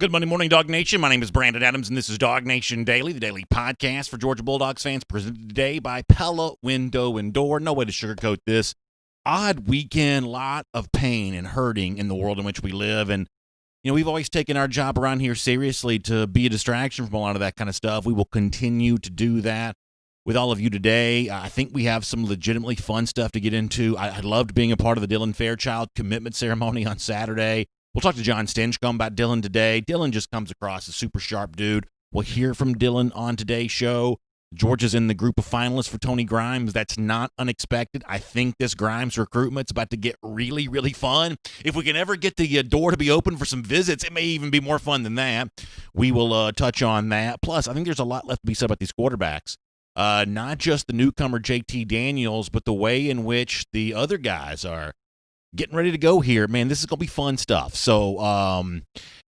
Good Monday morning, Dog Nation. My name is Brandon Adams, and this is DawgNation Daily, the daily podcast for Georgia Bulldogs fans, presented today by Pella Window and Door. No way to sugarcoat this. Odd weekend, lot of pain and hurting in the world in which we live, and we've always taken our job around here seriously to be a distraction from a lot of that kind of stuff. We will continue to do that with all of you today. I think we have some legitimately fun stuff to get into. I loved being a part of the Dylan FAIRCHILD commitment ceremony on Saturday. We'll talk to John STINCHCOMB about Dylan today. Dylan just comes across as a super sharp dude. We'll hear from Dylan on today's show. Georgia's in the group of finalists for Tony Grimes. That's not unexpected. I think this Grimes recruitment's about to get really, really fun. If we can ever get the door to be open for some visits, it may even be more fun than that. We will touch on that. Plus, I think there's a lot left to be said about these quarterbacks. Not just the newcomer JT Daniels, but the way in which the other guys are getting ready to go here. Man, this is going to be fun stuff. So,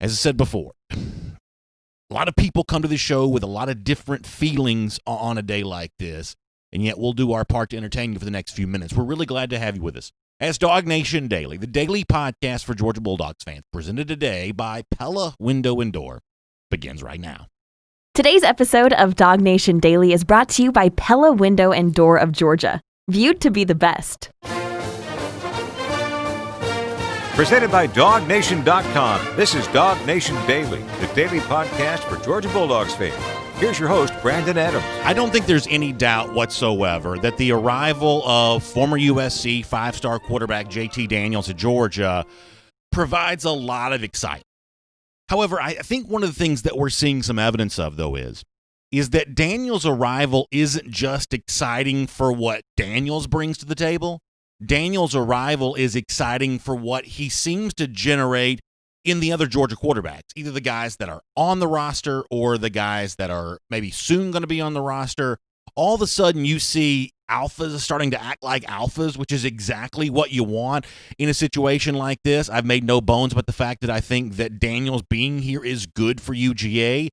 as I said before, a lot of people come to the show with a lot of different feelings on a day like this, and yet we'll do our part to entertain you for the next few minutes. We're really glad to have you with us. As DawgNation Daily, the daily podcast for Georgia Bulldogs fans, presented today by Pella Window and Door, begins right now. Today's episode of DawgNation Daily is brought to you by Pella Window and Door of Georgia, viewed to be the best. Presented by DawgNation.com. This is DawgNation Daily, the daily podcast for Georgia Bulldogs fans. Here's your host, Brandon Adams. I don't think there's any doubt whatsoever that the arrival of former USC five-star quarterback JT Daniels at Georgia provides a lot of excitement. However, I think one of the things that we're seeing some evidence of, though, is that Daniels' arrival isn't just exciting for what Daniels brings to the table. Daniels' arrival is exciting for what he seems to generate in the other Georgia quarterbacks, either the guys that are on the roster or the guys that are maybe soon going to be on the roster. All of a sudden, you see alphas starting to act like alphas, which is exactly what you want in a situation like this. I've made no bones about the fact that I think that Daniels being here is good for UGA,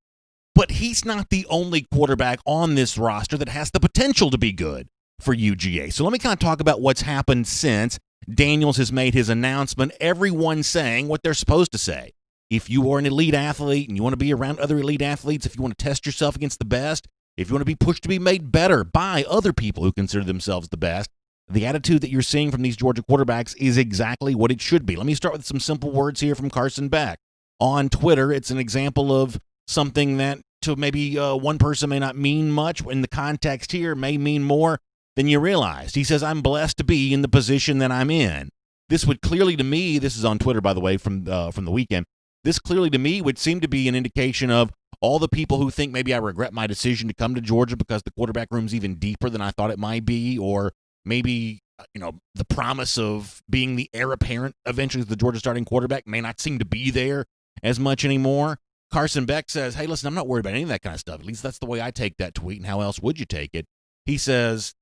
but he's not the only quarterback on this roster that has the potential to be good for UGA. So let me kind of talk about what's happened since Daniels has made his announcement. Everyone's saying what they're supposed to say. If you are an elite athlete and you want to be around other elite athletes, if you want to test yourself against the best, if you want to be pushed to be made better by other people who consider themselves the best, the attitude that you're seeing from these Georgia quarterbacks is exactly what it should be. Let me start with some simple words here from Carson Beck. On Twitter, it's an example of something that to maybe one person may not mean much. In the context here, may mean more than you realized. He says, I'm blessed to be in the position that I'm in. This would clearly to me, this is on Twitter, by the way, from the weekend, this clearly to me would seem to be an indication of all the people who think maybe I regret my decision to come to Georgia because the quarterback room's even deeper than I thought it might be, or maybe, the promise of being the heir apparent eventually as the Georgia starting quarterback may not seem to be there as much anymore. Carson Beck says, hey, listen, I'm not worried about any of that kind of stuff. At least that's the way I take that tweet, and how else would you take it? He says,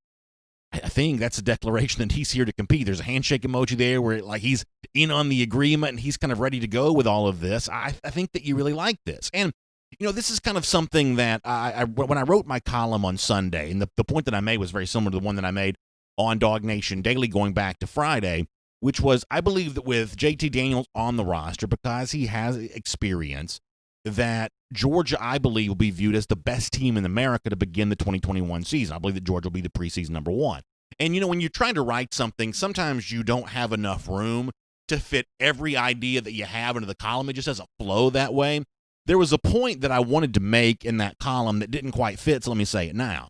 I think that's a declaration that he's here to compete. There's a handshake emoji there where he's in on the agreement and he's kind of ready to go with all of this. I think that you really like this. And, this is kind of something that when I wrote my column on Sunday, and the point that I made was very similar to the one that I made on DawgNation Daily going back to Friday, which was I believe that with JT Daniels on the roster, because he has experience, that Georgia, I believe, will be viewed as the best team in America to begin the 2021 season. I believe that Georgia will be the preseason number one. And, when you're trying to write something, sometimes you don't have enough room to fit every idea that you have into the column. It just doesn't flow that way. There was a point that I wanted to make in that column that didn't quite fit, so let me say it now.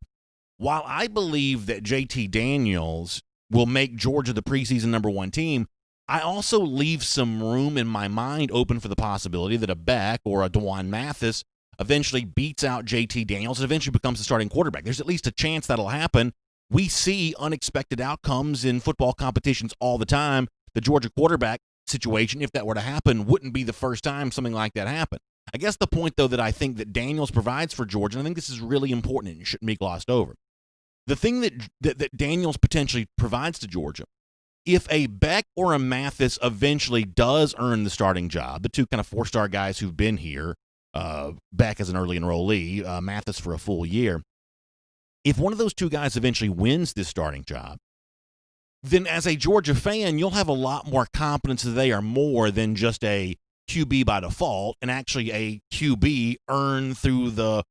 While I believe that JT Daniels will make Georgia the preseason number one team, I also leave some room in my mind open for the possibility that a Beck or a DeJuan Mathis eventually beats out JT Daniels and eventually becomes the starting quarterback. There's at least a chance that'll happen. We see unexpected outcomes in football competitions all the time. The Georgia quarterback situation, if that were to happen, wouldn't be the first time something like that happened. I guess the point, though, that I think that Daniels provides for Georgia, and I think this is really important and it shouldn't be glossed over. The thing that Daniels potentially provides to Georgia, if a Beck or a Mathis eventually does earn the starting job, the two kind of four-star guys who've been here, Beck as an early enrollee, Mathis for a full year, if one of those two guys eventually wins this starting job, then as a Georgia fan, you'll have a lot more confidence that they are more than just a QB by default and actually a QB earned through the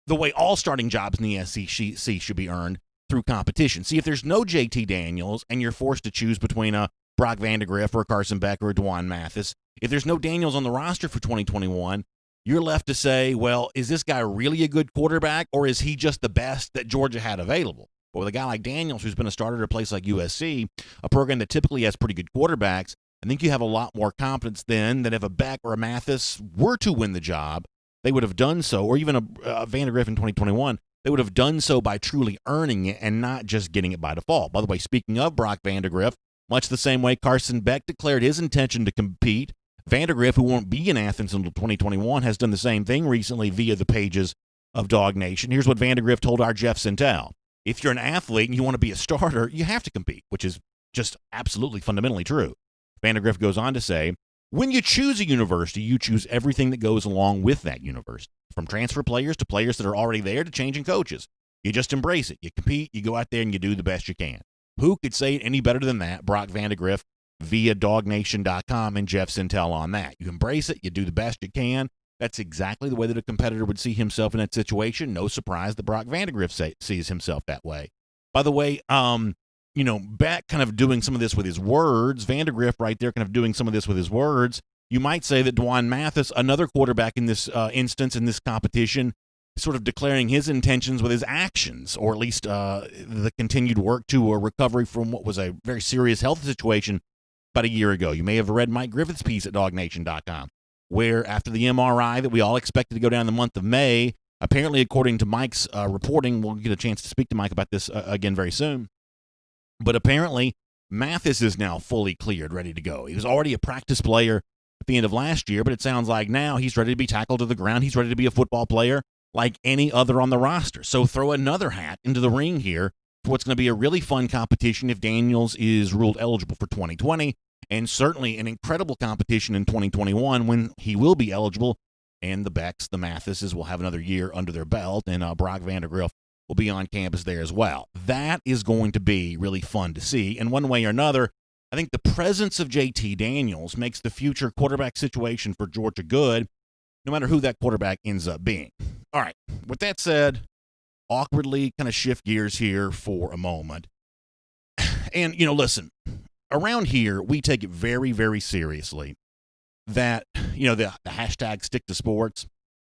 way all starting jobs in the SEC should be earned, through competition. See, if there's no JT Daniels and you're forced to choose between a Brock Vandagriff or a Carson Beck or a Dwan Mathis, if there's no Daniels on the roster for 2021, you're left to say, well, is this guy really a good quarterback, or is he just the best that Georgia had available? But with a guy like Daniels, who's been a starter at a place like USC, a program that typically has pretty good quarterbacks, I think you have a lot more confidence then that if a Beck or a Mathis were to win the job, they would have done so, or even a Vandagriff in 2021, they would have done so by truly earning it and not just getting it by default. By the way, speaking of Brock Vandagriff, much the same way Carson Beck declared his intention to compete, Vandagriff, who won't be in Athens until 2021, has done the same thing recently via the pages of DawgNation. Here's what Vandagriff told our Jeff Sintel. If you're an athlete and you want to be a starter, you have to compete, which is just absolutely fundamentally true. Vandagriff goes on to say, when you choose a university, you choose everything that goes along with that university, from transfer players to players that are already there to changing coaches. You just embrace it. You compete, you go out there, and you do the best you can. Who could say it any better than that? Brock Vandagriff via DawgNation.com and Jeff Sintel on that. You embrace it. You do the best you can. That's exactly the way that a competitor would see himself in that situation. No surprise that Brock Vandagriff sees himself that way. By the way, Beck kind of doing some of this with his words. Vandagriff right there kind of doing some of this with his words. You might say that Dwan Mathis, another quarterback in this instance, in this competition, sort of declaring his intentions with his actions, or at least the continued work to a recovery from what was a very serious health situation about a year ago. You may have read Mike Griffith's piece at DawgNation.com, where after the MRI that we all expected to go down in the month of May, apparently according to Mike's reporting, we'll get a chance to speak to Mike about this again very soon, but apparently Mathis is now fully cleared, ready to go. He was already a practice player at the end of last year, but it sounds like now he's ready to be tackled to the ground. He's ready to be a football player like any other on the roster. So throw another hat into the ring here for what's going to be a really fun competition if Daniels is ruled eligible for 2020, and certainly an incredible competition in 2021 when he will be eligible, and the Becks, the Mathises will have another year under their belt, and Brock Vandagriff will be on campus there as well. That is going to be really fun to see, and one way or another, I think the presence of JT Daniels makes the future quarterback situation for Georgia good, no matter who that quarterback ends up being. All right, with that said, awkwardly kind of shift gears here for a moment. And, listen, around here, we take it very, very seriously that, the hashtag stick to sports.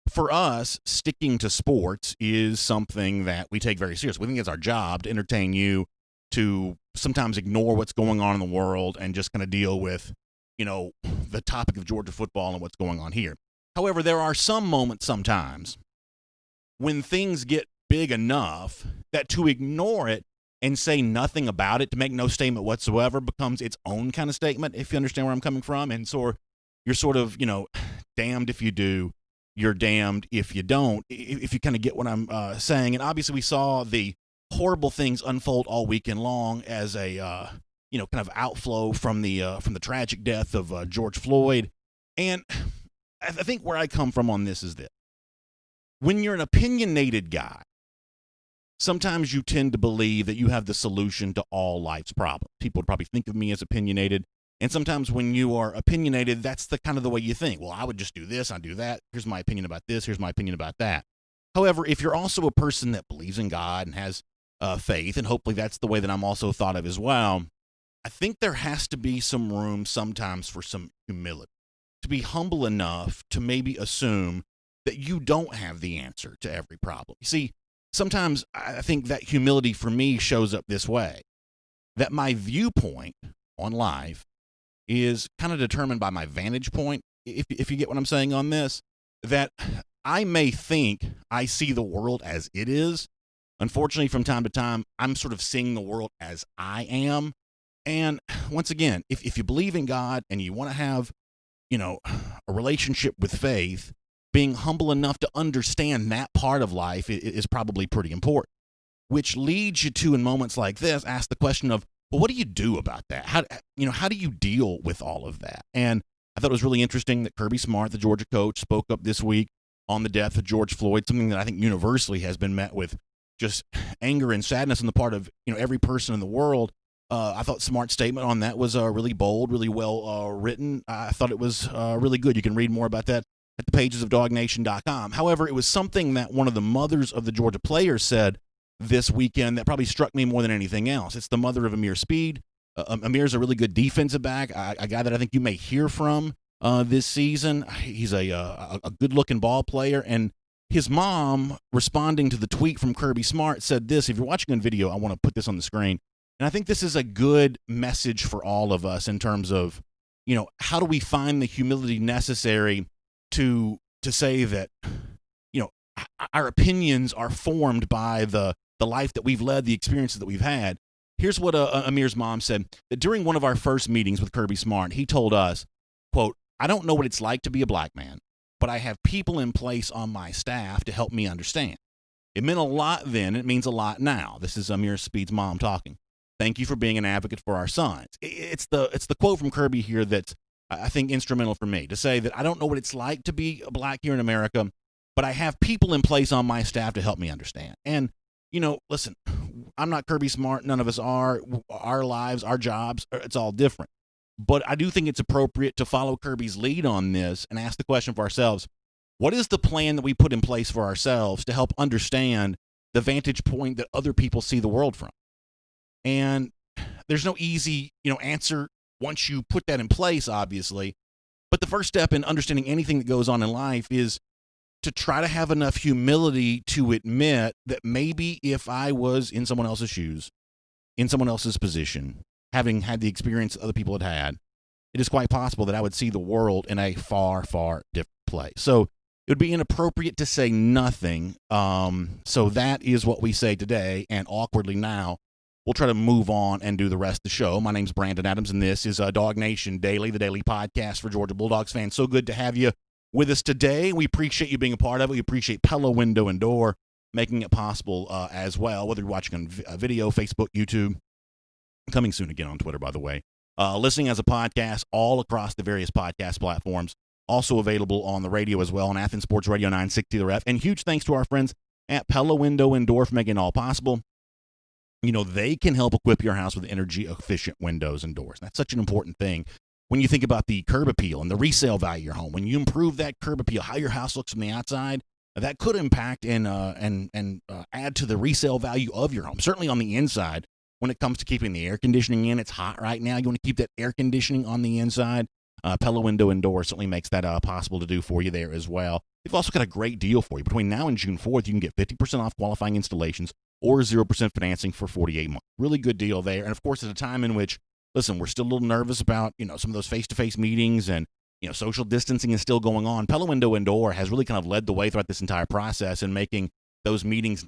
For us, sticking to sports is something that we take very seriously. We think it's our job to entertain you, to sometimes ignore what's going on in the world and just kind of deal with, the topic of Georgia football and what's going on here. However, there are some moments sometimes when things get big enough that to ignore it and say nothing about it, to make no statement whatsoever, becomes its own kind of statement, if you understand where I'm coming from. And so you're sort of, damned if you do, you're damned if you don't, if you kind of get what I'm saying. And obviously we saw the horrible things unfold all weekend long as a, kind of outflow from the tragic death of George Floyd. And I think where I come from on this is this. When you're an opinionated guy, sometimes you tend to believe that you have the solution to all life's problems. People would probably think of me as opinionated. And sometimes when you are opinionated, that's the kind of the way you think. Well, I would just do this, I'd do that. Here's my opinion about this. Here's my opinion about that. However, if you're also a person that believes in God and has faith, and hopefully that's the way that I'm also thought of as well, I think there has to be some room sometimes for some humility, to be humble enough to maybe assume that you don't have the answer to every problem. You see, sometimes I think that humility for me shows up this way, that my viewpoint on life is kind of determined by my vantage point, if you get what I'm saying on this, that I may think I see the world as it is. Unfortunately, from time to time, I'm sort of seeing the world as I am. And once again, if you believe in God and you want to have, a relationship with faith, being humble enough to understand that part of life is probably pretty important, which leads you to, in moments like this, ask the question of, well, what do you do about that? How do you deal with all of that? And I thought it was really interesting that Kirby Smart, the Georgia coach, spoke up this week on the death of George Floyd, something that I think universally has been met with just anger and sadness on the part of, every person in the world. I thought smart statement on that was really bold, really well written. I thought it was really good. You can read more about that at the pages of DawgNation.com. However, it was something that one of the mothers of the Georgia players said this weekend that probably struck me more than anything else. It's the mother of Amir Speed. Amir's a really good defensive back, a guy that I think you may hear from this season. He's a good-looking ball player, and his mom, responding to the tweet from Kirby Smart, said this. If you're watching on video, I want to put this on the screen. And I think this is a good message for all of us in terms of, how do we find the humility necessary to say that, our opinions are formed by the life that we've led, the experiences that we've had. Here's what Amir's mom said. That during one of our first meetings with Kirby Smart, he told us, quote, "I don't know what it's like to be a black man, but I have people in place on my staff to help me understand. It meant a lot then. It means a lot now." This is Amir Speed's mom talking. "Thank you for being an advocate for our sons." It's the quote from Kirby here that's, I think, instrumental for me to say that I don't know what it's like to be black here in America, but I have people in place on my staff to help me understand. And, listen, I'm not Kirby Smart. None of us are. Our lives, our jobs, it's all different. But I do think it's appropriate to follow Kirby's lead on this and ask the question for ourselves, what is the plan that we put in place for ourselves to help understand the vantage point that other people see the world from? And there's no easy, answer once you put that in place, obviously. But the first step in understanding anything that goes on in life is to try to have enough humility to admit that maybe if I was in someone else's shoes, in someone else's position, having had the experience other people had had, it is quite possible that I would see the world in a far, far different place. So it would be inappropriate to say nothing. So that is what we say today, and awkwardly now, we'll try to move on and do the rest of the show. My name's Brandon Adams, and this is DawgNation Daily, the daily podcast for Georgia Bulldogs fans. So good to have you with us today. We appreciate you being a part of it. We appreciate Pella Window and Door making it possible as well, whether you're watching on video, Facebook, YouTube, coming soon again on Twitter, by the way, listening as a podcast all across the various podcast platforms, also available on the radio as well on Athens Sports Radio 960 The Ref. And huge thanks to our friends at Pella Window and Door for making it all possible. They can help equip your house with energy-efficient windows and doors. That's such an important thing. When you think about the curb appeal and the resale value of your home, when you improve that curb appeal, how your house looks from the outside, that could impact and add to the resale value of your home. Certainly on the inside, when it comes to keeping the air conditioning in, it's hot right now. You want to keep that air conditioning on the inside. Pella Window and Door certainly makes that possible to do for you there as well. They've also got a great deal for you. Between now and June 4th, you can get 50% off qualifying installations or 0% financing for 48 months. Really good deal there. And of course, at a time in which, listen, we're still a little nervous about, some of those face-to-face meetings and, social distancing is still going on. Pella Window and Door has really kind of led the way throughout this entire process in making those meetings,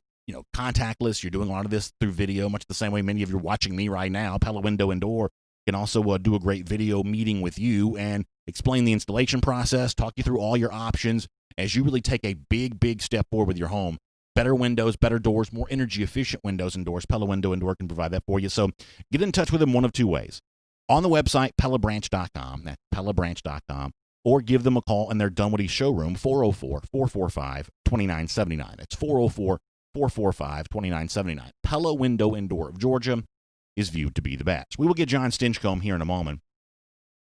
contactless. You're doing a lot of this through video, much the same way many of you are watching me right now. Pella Window and Door can also do a great video meeting with you and explain the installation process, talk you through all your options as you really take a big, big step forward with your home. Better windows, better doors, more energy-efficient windows and doors. Pella Window and Door can provide that for you. So get in touch with them one of two ways. On the website, PellaBranch.com. That's PellaBranch.com. Or give them a call in their Dunwoody showroom, 404-445-2979. That's 404-445-2979. Pella Window and Door of Georgia is viewed to be the best. We will get John STINCHCOMB here in a moment.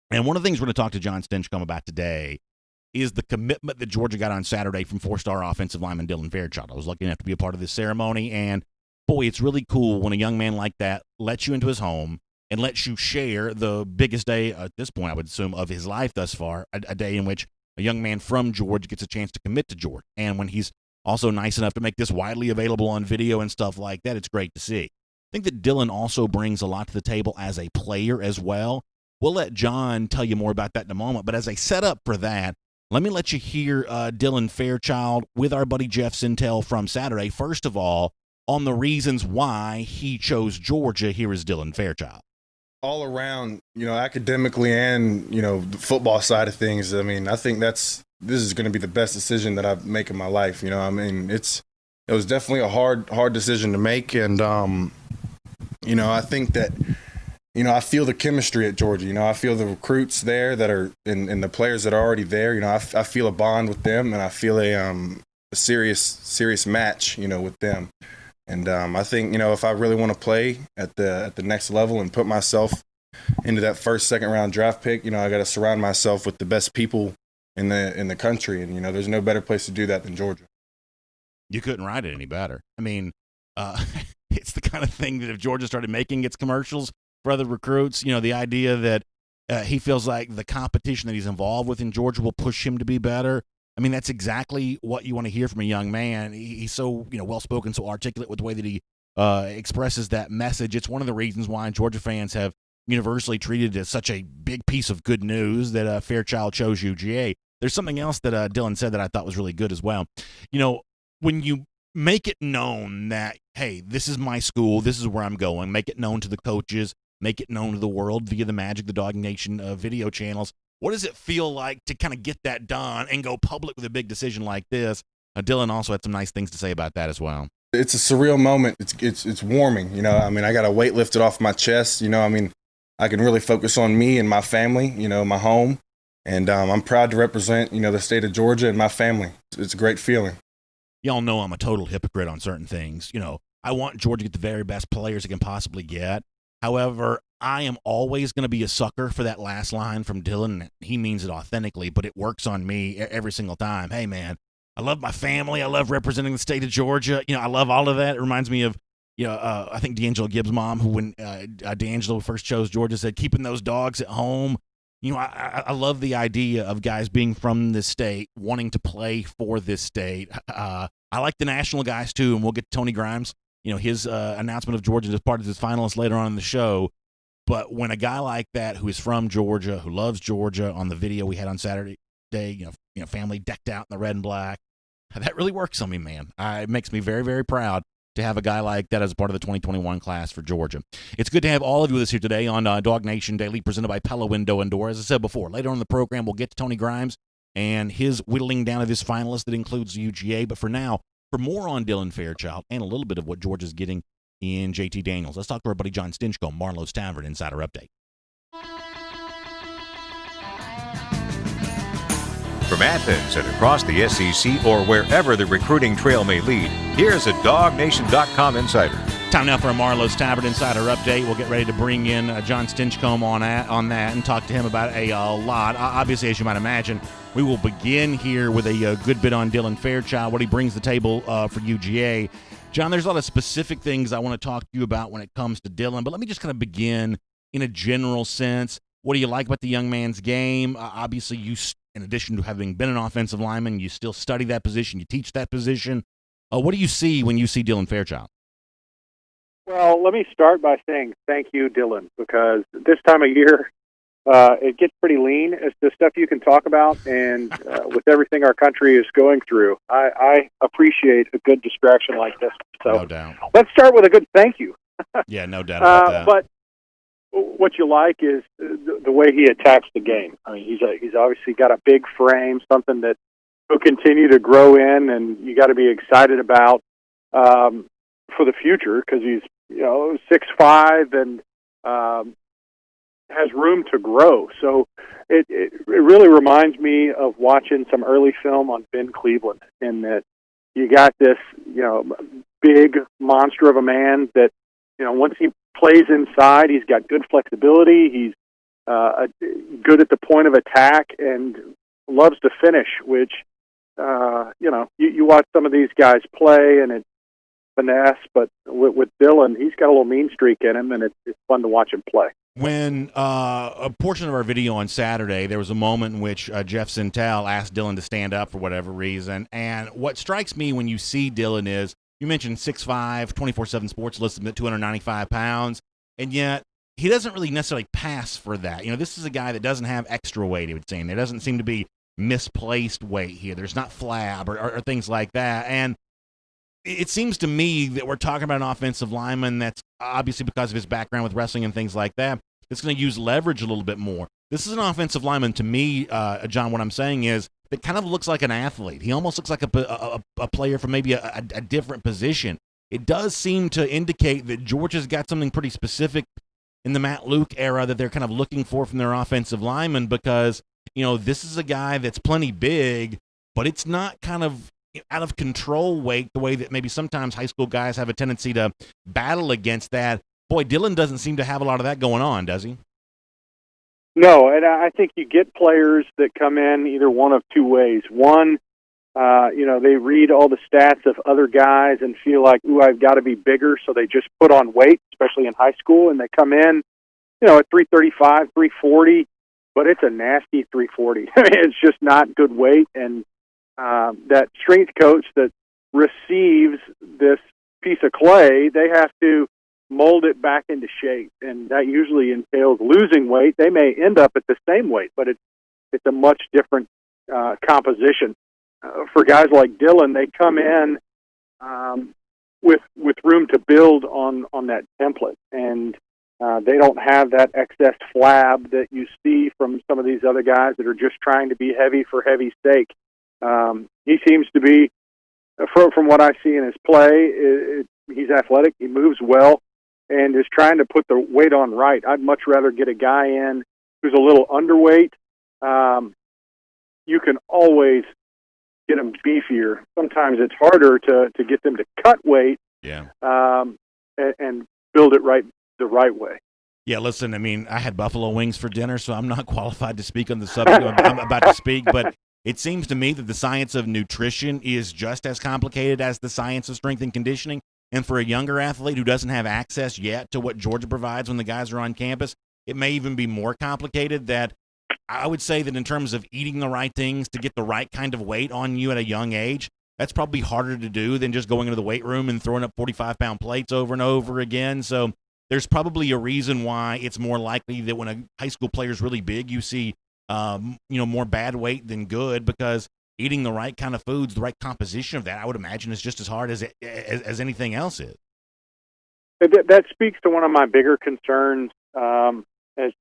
And one of the things we're going to talk to John STINCHCOMB about today is the commitment that Georgia got on Saturday from four-star offensive lineman Dylan Fairchild. I was lucky enough to be a part of this ceremony, and boy, it's really cool when a young man like that lets you into his home and lets you share the biggest day, at this point I would assume, of his life thus far, a day in which a young man from Georgia gets a chance to commit to Georgia. And when he's also nice enough to make this widely available on video and stuff like that, it's great to see. I think that Dylan also brings a lot to the table as a player as well. We'll let John tell you more about that in a moment, but as a setup for that, let me let you hear Dylan Fairchild with our buddy Jeff Sintel from Saturday. First of all, on the reasons why he chose Georgia, here is Dylan Fairchild. All around, academically and, the football side of things, I think this is going to be the best decision that I make in my life. It was definitely a hard decision to make. And, I think that, I feel the chemistry at Georgia. I feel the recruits there that are and the players that are already there. I feel a bond with them, and I feel a serious match, with them. And I think, if I really want to play at the next level and put myself into that first, second round draft pick, I got to surround myself with the best people in the country. And, there's no better place to do that than Georgia. You couldn't write it any better. I mean, it's the kind of thing that if Georgia started making its commercials for other recruits, the idea that he feels like the competition that he's involved with in Georgia will push him to be better. I mean, that's exactly what you want to hear from a young man. He's so, well-spoken, so articulate with the way that he expresses that message. It's one of the reasons why Georgia fans have universally treated it as such a big piece of good news that Fairchild chose UGA. There's something else that Dylan said that I thought was really good as well. When you make it known that, hey, this is my school, this is where I'm going, make it known to the coaches, make it known to the world via the Magic, the DawgNation video channels. What does it feel like to kind of get that done and go public with a big decision like this? Dylan also had some nice things to say about that as well. It's a surreal moment. It's warming. I got a weight lifted off my chest. I can really focus on me and my family, my home. And I'm proud to represent, the state of Georgia and my family. It's a great feeling. Y'all know I'm a total hypocrite on certain things. I want Georgia to get the very best players it can possibly get. However, I am always going to be a sucker for that last line from Dylan. He means it authentically, but it works on me every single time. Hey, man, I love my family. I love representing the state of Georgia. I love all of that. It reminds me of, I think D'Angelo Gibbs' mom, who when D'Angelo first chose Georgia, said, keeping those dogs at home. I love the idea of guys being from this state, wanting to play for this state. I like the national guys, too, and we'll get to Tony Grimes. His announcement of Georgia as part of his finalists later on in the show. But when a guy like that who is from Georgia, who loves Georgia, on the video we had on Saturday, family decked out in the red and black, that really works on me, man. It makes me very, very proud to have a guy like that as a part of the 2021 class for Georgia. It's good to have all of you with us here today on DawgNation Daily, presented by Pella Window and Door. As I said before, later on in the program, we'll get to Tony Grimes and his whittling down of his finalists that includes UGA. But for now, for more on Dylan Fairchild and a little bit of what Georgia's getting in JT Daniels, let's talk to our buddy John STINCHCOMB, Marlowe's Tavern Insider Update. From Athens and across the SEC or wherever the recruiting trail may lead, here's a DawgNation.com insider. Time now for a Marlowe's Tavern Insider Update. We'll get ready to bring in John STINCHCOMB on that and talk to him about a lot. Obviously, as you might imagine, we will begin here with a good bit on Dylan Fairchild, what he brings to the table for UGA. John, there's a lot of specific things I want to talk to you about when it comes to Dylan, but let me just kind of begin in a general sense. What do you like about the young man's game? Obviously, in addition to having been an offensive lineman, you still study that position, you teach that position. What do you see when you see Dylan Fairchild? Well, let me start by saying thank you, Dylan, because this time of year, it gets pretty lean as to stuff you can talk about, and with everything our country is going through, I appreciate a good distraction like this. So no doubt. Let's start with a good thank you. Yeah, no doubt about that. But what you like is the way he attacks the game. I mean, he's obviously got a big frame, something that he'll continue to grow in, and you got to be excited about for the future, because he's 6'5" and has room to grow. So it really reminds me of watching some early film on Ben Cleveland, in that you got this big monster of a man that once he plays inside, he's got good flexibility. He's good at the point of attack and loves to finish, which you watch some of these guys play and it's finesse, but with Dylan, he's got a little mean streak in him, and it's fun to watch him play. When a portion of our video on Saturday, there was a moment in which Jeff Sintel asked Dylan to stand up for whatever reason, and what strikes me when you see Dylan is, you mentioned 6'5", 24/7 Sports listed him at 295 pounds, and yet he doesn't really necessarily pass for that. This is a guy that doesn't have extra weight, it would seem. There doesn't seem to be misplaced weight here. There's not flab or things like that, and it seems to me that we're talking about an offensive lineman that's obviously, because of his background with wrestling and things like that, that's going to use leverage a little bit more. This is an offensive lineman, to me, John, what I'm saying is, that kind of looks like an athlete. He almost looks like a player from maybe a different position. It does seem to indicate that Georgia's got something pretty specific in the Matt Luke era that they're kind of looking for from their offensive lineman, because, this is a guy that's plenty big, but it's not kind of, out of control weight, the way that maybe sometimes high school guys have a tendency to battle against that. Boy, Dylan doesn't seem to have a lot of that going on, does he? No, and I think you get players that come in either one of two ways. One, they read all the stats of other guys and feel like, ooh, I've got to be bigger, so they just put on weight, especially in high school, and they come in, at 335, 340, but it's a nasty 340. I mean, it's just not good weight, and that strength coach that receives this piece of clay, they have to mold it back into shape, and that usually entails losing weight. They may end up at the same weight, but it's a much different composition. For guys like Dylan, they come in with room to build on that template, and they don't have that excess flab that you see from some of these other guys that are just trying to be heavy for heavy's sake. He seems to be, from what I see in his play, he's athletic, he moves well, and is trying to put the weight on right. I'd much rather get a guy in who's a little underweight. You can always get them beefier. Sometimes it's harder to get them to cut weight, and build it the right way. Yeah, listen, I mean, I had buffalo wings for dinner, so I'm not qualified to speak on the subject I'm about to speak, but it seems to me that the science of nutrition is just as complicated as the science of strength and conditioning. And for a younger athlete who doesn't have access yet to what Georgia provides when the guys are on campus, it may even be more complicated. That I would say that in terms of eating the right things to get the right kind of weight on you at a young age, that's probably harder to do than just going into the weight room and throwing up 45-pound plates over and over again. So there's probably a reason why it's more likely that when a high school player is really big, you see more bad weight than good, because eating the right kind of foods, the right composition of that, I would imagine, is just as hard as anything else is. That speaks to one of my bigger concerns, as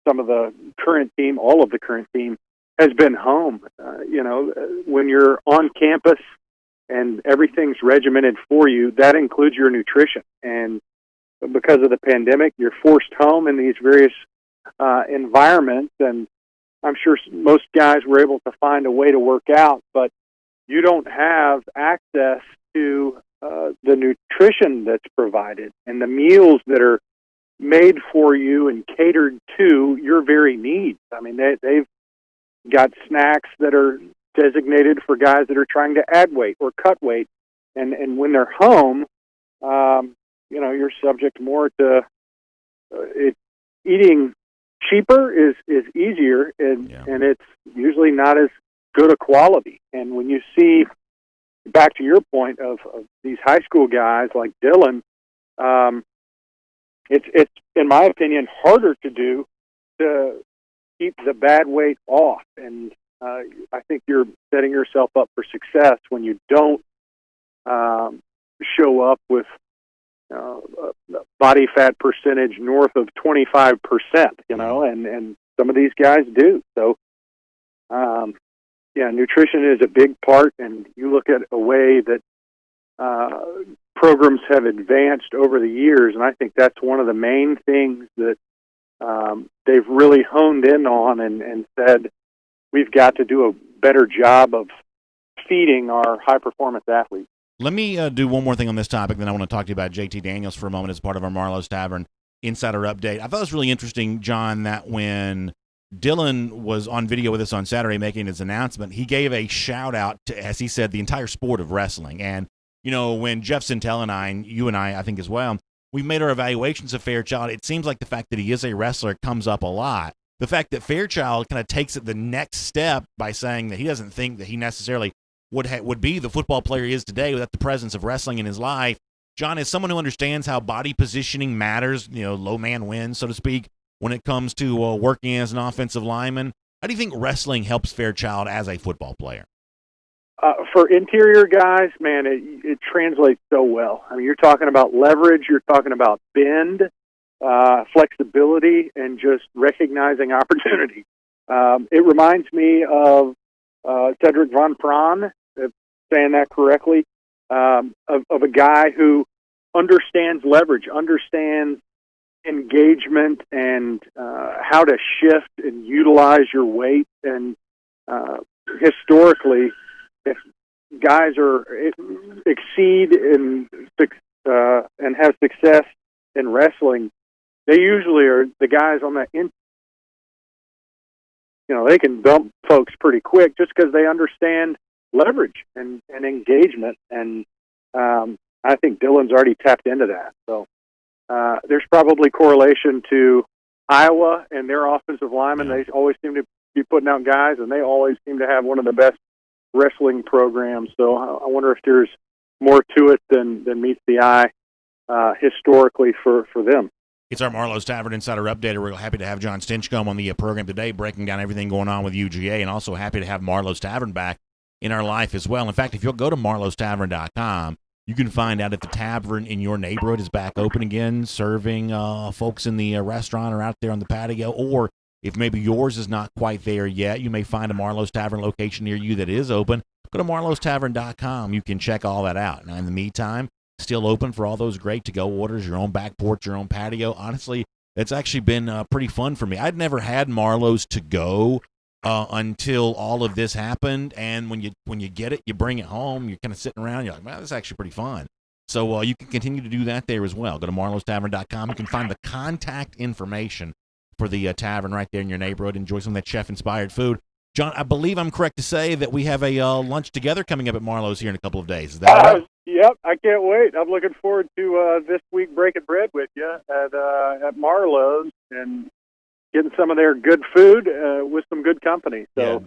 some of the current team, all of the current team, has been home. When you're on campus and everything's regimented for you, that includes your nutrition. And because of the pandemic, you're forced home in these various environments, and I'm sure most guys were able to find a way to work out, but you don't have access to the nutrition that's provided and the meals that are made for you and catered to your very needs. I mean, they've got snacks that are designated for guys that are trying to add weight or cut weight, and when they're home, you're subject more to eating. Cheaper is easier, and it's usually not as good a quality. And when you see, back to your point of these high school guys like Dylan, it's in my opinion harder to do to keep the bad weight off. And I think you're setting yourself up for success when you don't show up with body fat percentage north of 25%, and some of these guys do. So, nutrition is a big part, and you look at a way that programs have advanced over the years, and I think that's one of the main things that they've really honed in on and said, we've got to do a better job of feeding our high-performance athletes. Let me do one more thing on this topic, then I want to talk to you about JT Daniels for a moment as part of our Marlowe's Tavern Insider Update. I thought it was really interesting, John, that when Dylan was on video with us on Saturday making his announcement, he gave a shout-out to, as he said, the entire sport of wrestling. And, when Jeff Sintel and you and I think as well, we've made our evaluations of Fairchild, it seems like the fact that he is a wrestler comes up a lot. The fact that Fairchild kind of takes it the next step by saying that he doesn't think that he necessarily would be the football player he is today without the presence of wrestling in his life. John, as someone who understands how body positioning matters, low man wins, so to speak, when it comes to working as an offensive lineman, how do you think wrestling helps Fairchild as a football player? For interior guys, man, it translates so well. I mean, you're talking about leverage, you're talking about bend, flexibility, and just recognizing opportunity. It reminds me of Cedric Von Prawn, if saying that correctly, of a guy who understands leverage, understands engagement, and how to shift and utilize your weight. And historically, if guys exceed and have success in wrestling, they usually are the guys on that end. They can dump folks pretty quick just because they understand leverage and engagement, and I think Dylan's already tapped into that. So there's probably correlation to Iowa and their offensive linemen. Yeah. They always seem to be putting out guys, and they always seem to have one of the best wrestling programs. So I wonder if there's more to it than meets the eye historically for them. It's our Marlowe's Tavern Insider Update. We're happy to have John STINCHCOMB on the program today, breaking down everything going on with UGA, and also happy to have Marlowe's Tavern back in our life as well. In fact, if you'll go to marlowstavern.com, you can find out if the tavern in your neighborhood is back open again, serving folks in the restaurant or out there on the patio, or if maybe yours is not quite there yet, you may find a Marlowe's Tavern location near you that is open. Go to marlowstavern.com. You can check all that out. Now, in the meantime, still open for all those great to-go orders, your own back porch, your own patio. Honestly, it's actually been pretty fun for me. I'd never had Marlowe's to go until all of this happened, and when you get it, you bring it home, you're kind of sitting around, you're like, man, this is actually pretty fun. So you can continue to do that there as well. Go to marlowstavern.com. You can find the contact information for the tavern right there in your neighborhood. Enjoy some of that chef-inspired food. John, I believe I'm correct to say that we have a lunch together coming up at Marlowe's here in a couple of days. Is that right? Yep, I can't wait. I'm looking forward to this week breaking bread with you at Marlowe's and getting some of their good food with some good company. So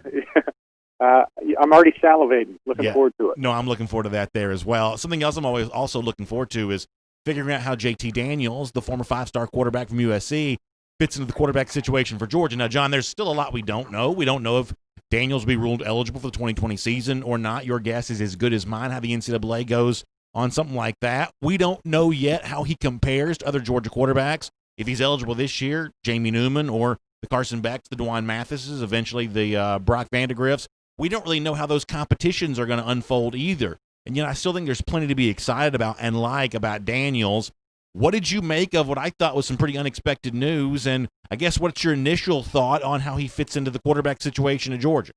I'm already salivating. Looking forward to it. No, I'm looking forward to that there as well. Something else I'm always also looking forward to is figuring out how JT Daniels, the former 5-star quarterback from USC, fits into the quarterback situation for Georgia. Now, John, there's still a lot we don't know. We don't know if Daniels will be ruled eligible for the 2020 season or not. Your guess is as good as mine how the NCAA goes on something like that. We don't know yet how he compares to other Georgia quarterbacks. If he's eligible this year, Jamie Newman or the Carson Becks, the DeJuan Mathises, eventually the Brock Vandagriffs, we don't really know how those competitions are going to unfold either. And, I still think there's plenty to be excited about and like about Daniels. What did you make of what I thought was some pretty unexpected news? And I guess what's your initial thought on how he fits into the quarterback situation in Georgia?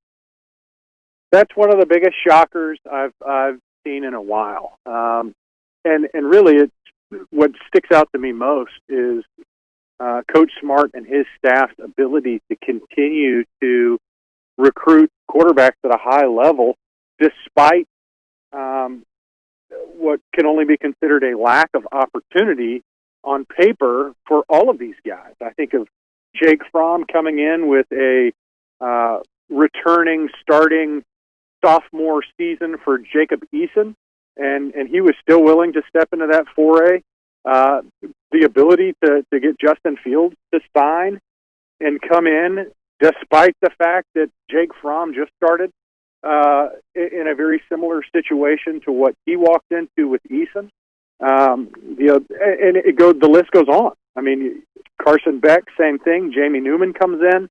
That's one of the biggest shockers I've seen in a while. And really, what sticks out to me most is Coach Smart and his staff's ability to continue to recruit quarterbacks at a high level despite what can only be considered a lack of opportunity on paper for all of these guys. I think of Jake Fromm coming in with a returning starting sophomore season for Jacob Eason, and he was still willing to step into that foray. The ability to get Justin Fields to sign and come in despite the fact that Jake Fromm just started in a very similar situation to what he walked into with Eason. The list goes on. I mean, Carson Beck, same thing. Jamie Newman comes in.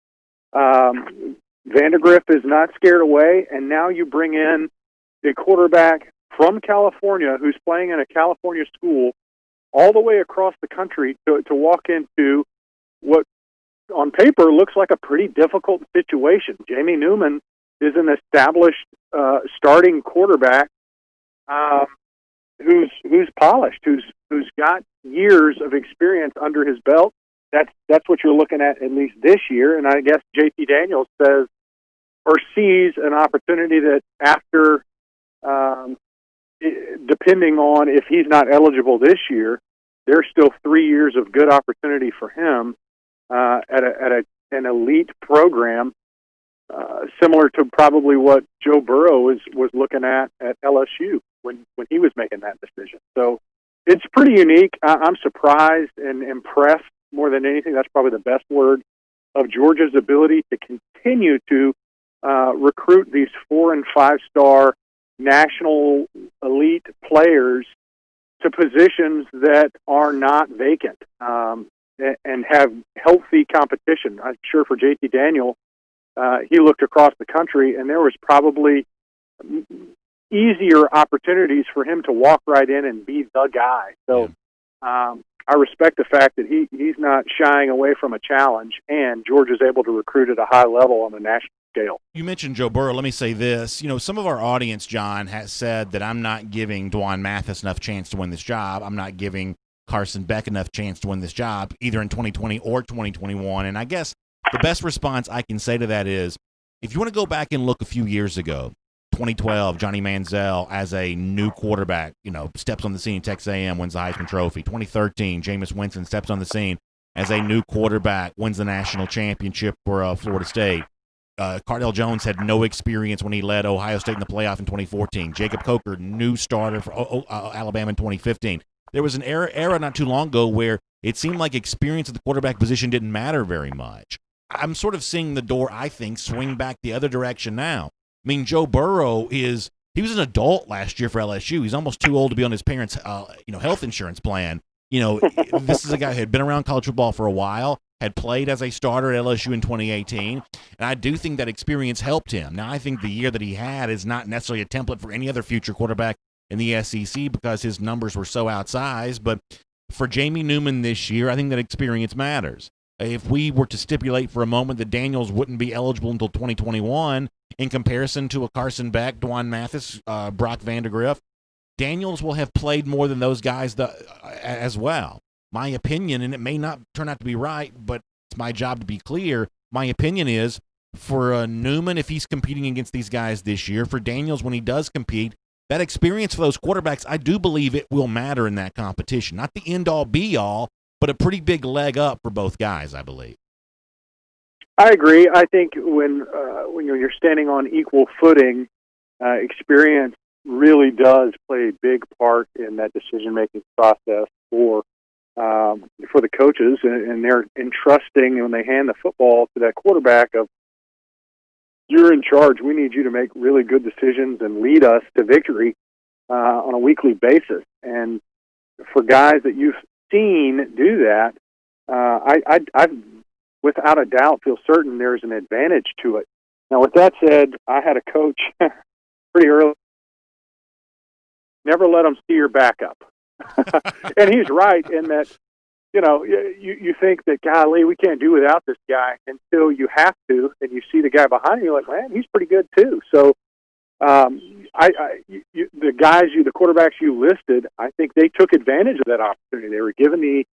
Vandagriff is not scared away, and now you bring in a quarterback from California who's playing in a California school all the way across the country to walk into what on paper looks like a pretty difficult situation. Jamie Newman is an established starting quarterback who's polished, who's got years of experience under his belt. That's what you're looking at least this year. And I guess JT Daniels says or sees an opportunity that after, depending on if he's not eligible this year, there's still 3 years of good opportunity for him at an elite program, similar to probably what Joe Burrow was looking at LSU when he was making that decision. So it's pretty unique. I'm surprised and impressed more than anything. That's probably the best word of Georgia's ability to continue to recruit these 4- and 5-star national elite players to positions that are not vacant and have healthy competition. I'm sure for JT Daniel, he looked across the country, and there was probably easier opportunities for him to walk right in and be the guy. So I respect the fact that he's not shying away from a challenge, and Georgia's able to recruit at a high level on the national scale. You mentioned Joe Burrow. Let me say this. Some of our audience, John, has said that I'm not giving Dwan Mathis enough chance to win this job. I'm not giving Carson Beck enough chance to win this job, either in 2020 or 2021. And I guess the best response I can say to that is, if you want to go back and look a few years ago, 2012, Johnny Manziel as a new quarterback, steps on the scene, Texas A&M wins the Heisman Trophy. 2013, Jameis Winston steps on the scene as a new quarterback, wins the national championship for Florida State. Cardale Jones had no experience when he led Ohio State in the playoff in 2014. Jacob Coker, new starter for Alabama in 2015. There was an era not too long ago where it seemed like experience at the quarterback position didn't matter very much. I'm sort of seeing the door, I think, swing back the other direction now. I mean, Joe Burrow he was an adult last year for LSU. He's almost too old to be on his parents' health insurance plan. This is a guy who had been around college football for a while, had played as a starter at LSU in 2018, and I do think that experience helped him. Now, I think the year that he had is not necessarily a template for any other future quarterback in the SEC because his numbers were so outsized, but for Jamie Newman this year, I think that experience matters. If we were to stipulate for a moment that Daniels wouldn't be eligible until 2021 in comparison to a Carson Beck, Dwan Mathis, Brock Vandagriff, Daniels will have played more than those guys as well. My opinion, and it may not turn out to be right, but it's my job to be clear, my opinion is for Newman, if he's competing against these guys this year, for Daniels when he does compete, that experience for those quarterbacks, I do believe it will matter in that competition. Not the end-all, be-all, but a pretty big leg up for both guys, I believe. I agree. I think when you're standing on equal footing, experience really does play a big part in that decision-making process for the coaches, and they're entrusting when they hand the football to that quarterback of, you're in charge. We need you to make really good decisions and lead us to victory on a weekly basis. And for guys that you've seen do that, I without a doubt feel certain there's an advantage to it. Now, with that said, I had a coach pretty early, never let them see your backup. And he's right in that, you think that, golly, we can't do without this guy until you have to, and you see the guy behind you, you're like, man, he's pretty good too. So the quarterbacks you listed, I think they took advantage of that opportunity. They were given the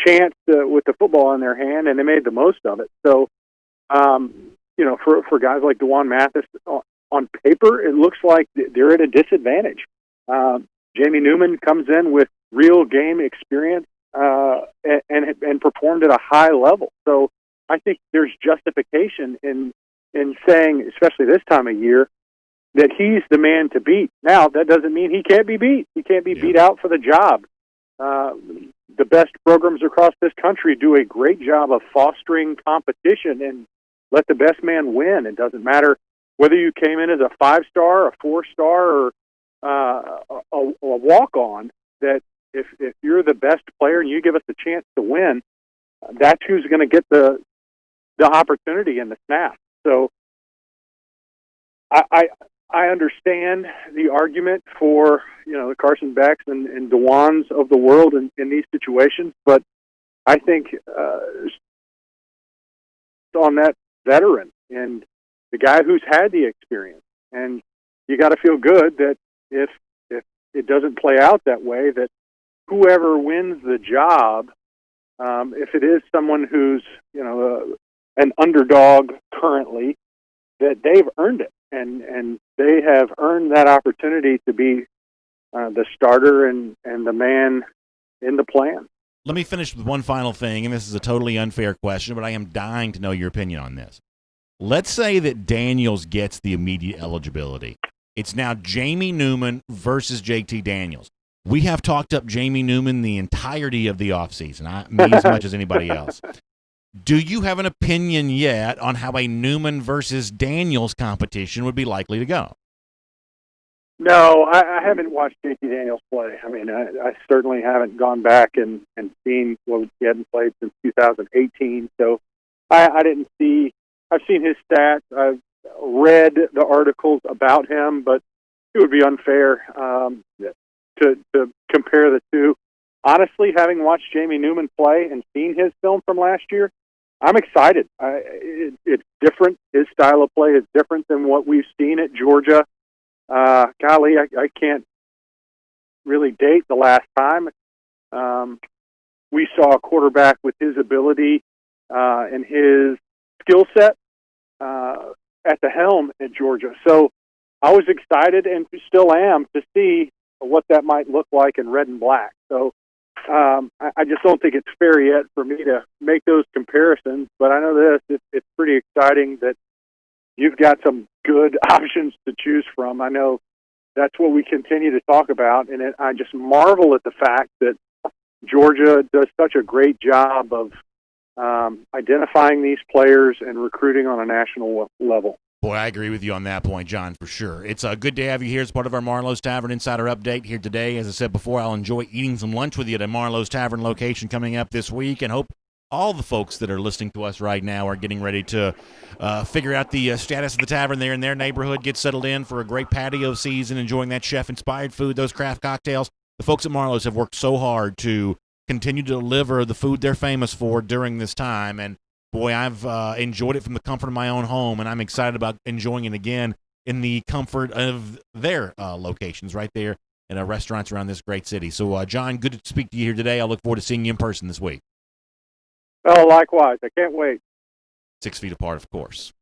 chance with the football in their hand, and they made the most of it. So, for guys like Dwan Mathis, on paper, it looks like they're at a disadvantage. Jamie Newman comes in with real game experience and performed at a high level. So I think there's justification in saying, especially this time of year, that he's the man to beat. Now, that doesn't mean he can't be beat. He can't be beat out for the job. The best programs across this country do a great job of fostering competition and let the best man win. It doesn't matter whether you came in as a 5-star, a 4-star, or a walk-on, that if you're the best player and you give us a chance to win, that's who's going to get the opportunity and the snap. So I understand the argument for the Carson Becks and Dewans of the world in these situations, but I think on that veteran and the guy who's had the experience, and you got to feel good that if it doesn't play out that way, that whoever wins the job, if it is someone who's an underdog currently, that they've earned it, and they have earned that opportunity to be the starter and the man in the plan. Let me finish with one final thing, and this is a totally unfair question, but I am dying to know your opinion on this. Let's say that Daniels gets the immediate eligibility. It's now Jamie Newman versus JT Daniels. We have talked up Jamie Newman the entirety of the offseason, me as much as anybody else. Do you have an opinion yet on how a Newman versus Daniels competition would be likely to go? No, I haven't watched JT Daniels play. I mean, I certainly haven't gone back and seen what he hadn't played since 2018. So I didn't see. I've seen his stats. I've read the articles about him, but it would be unfair to compare the two. Honestly, having watched Jamie Newman play and seen his film from last year, I'm excited. It's different. His style of play is different than what we've seen at Georgia. Golly, I can't really date the last time we saw a quarterback with his ability and his skill set at the helm at Georgia. So I was excited and still am to see what that might look like in red and black. So I just don't think it's fair yet for me to make those comparisons, but I know it's pretty exciting that you've got some good options to choose from. I know that's what we continue to talk about, and I just marvel at the fact that Georgia does such a great job of identifying these players and recruiting on a national level. Boy, I agree with you on that point, John, for sure. It's a good day to have you here as part of our Marlowe's Tavern Insider Update here today. As I said before, I'll enjoy eating some lunch with you at a Marlowe's Tavern location coming up this week, and hope all the folks that are listening to us right now are getting ready to figure out the status of the tavern there in their neighborhood, get settled in for a great patio season, enjoying that chef-inspired food, those craft cocktails. The folks at Marlowe's have worked so hard to continue to deliver the food they're famous for during this time, and boy, I've enjoyed it from the comfort of my own home, and I'm excited about enjoying it again in the comfort of their locations right there in restaurants around this great city. So, John, good to speak to you here today. I look forward to seeing you in person this week. Oh, likewise. I can't wait. 6 feet apart, of course.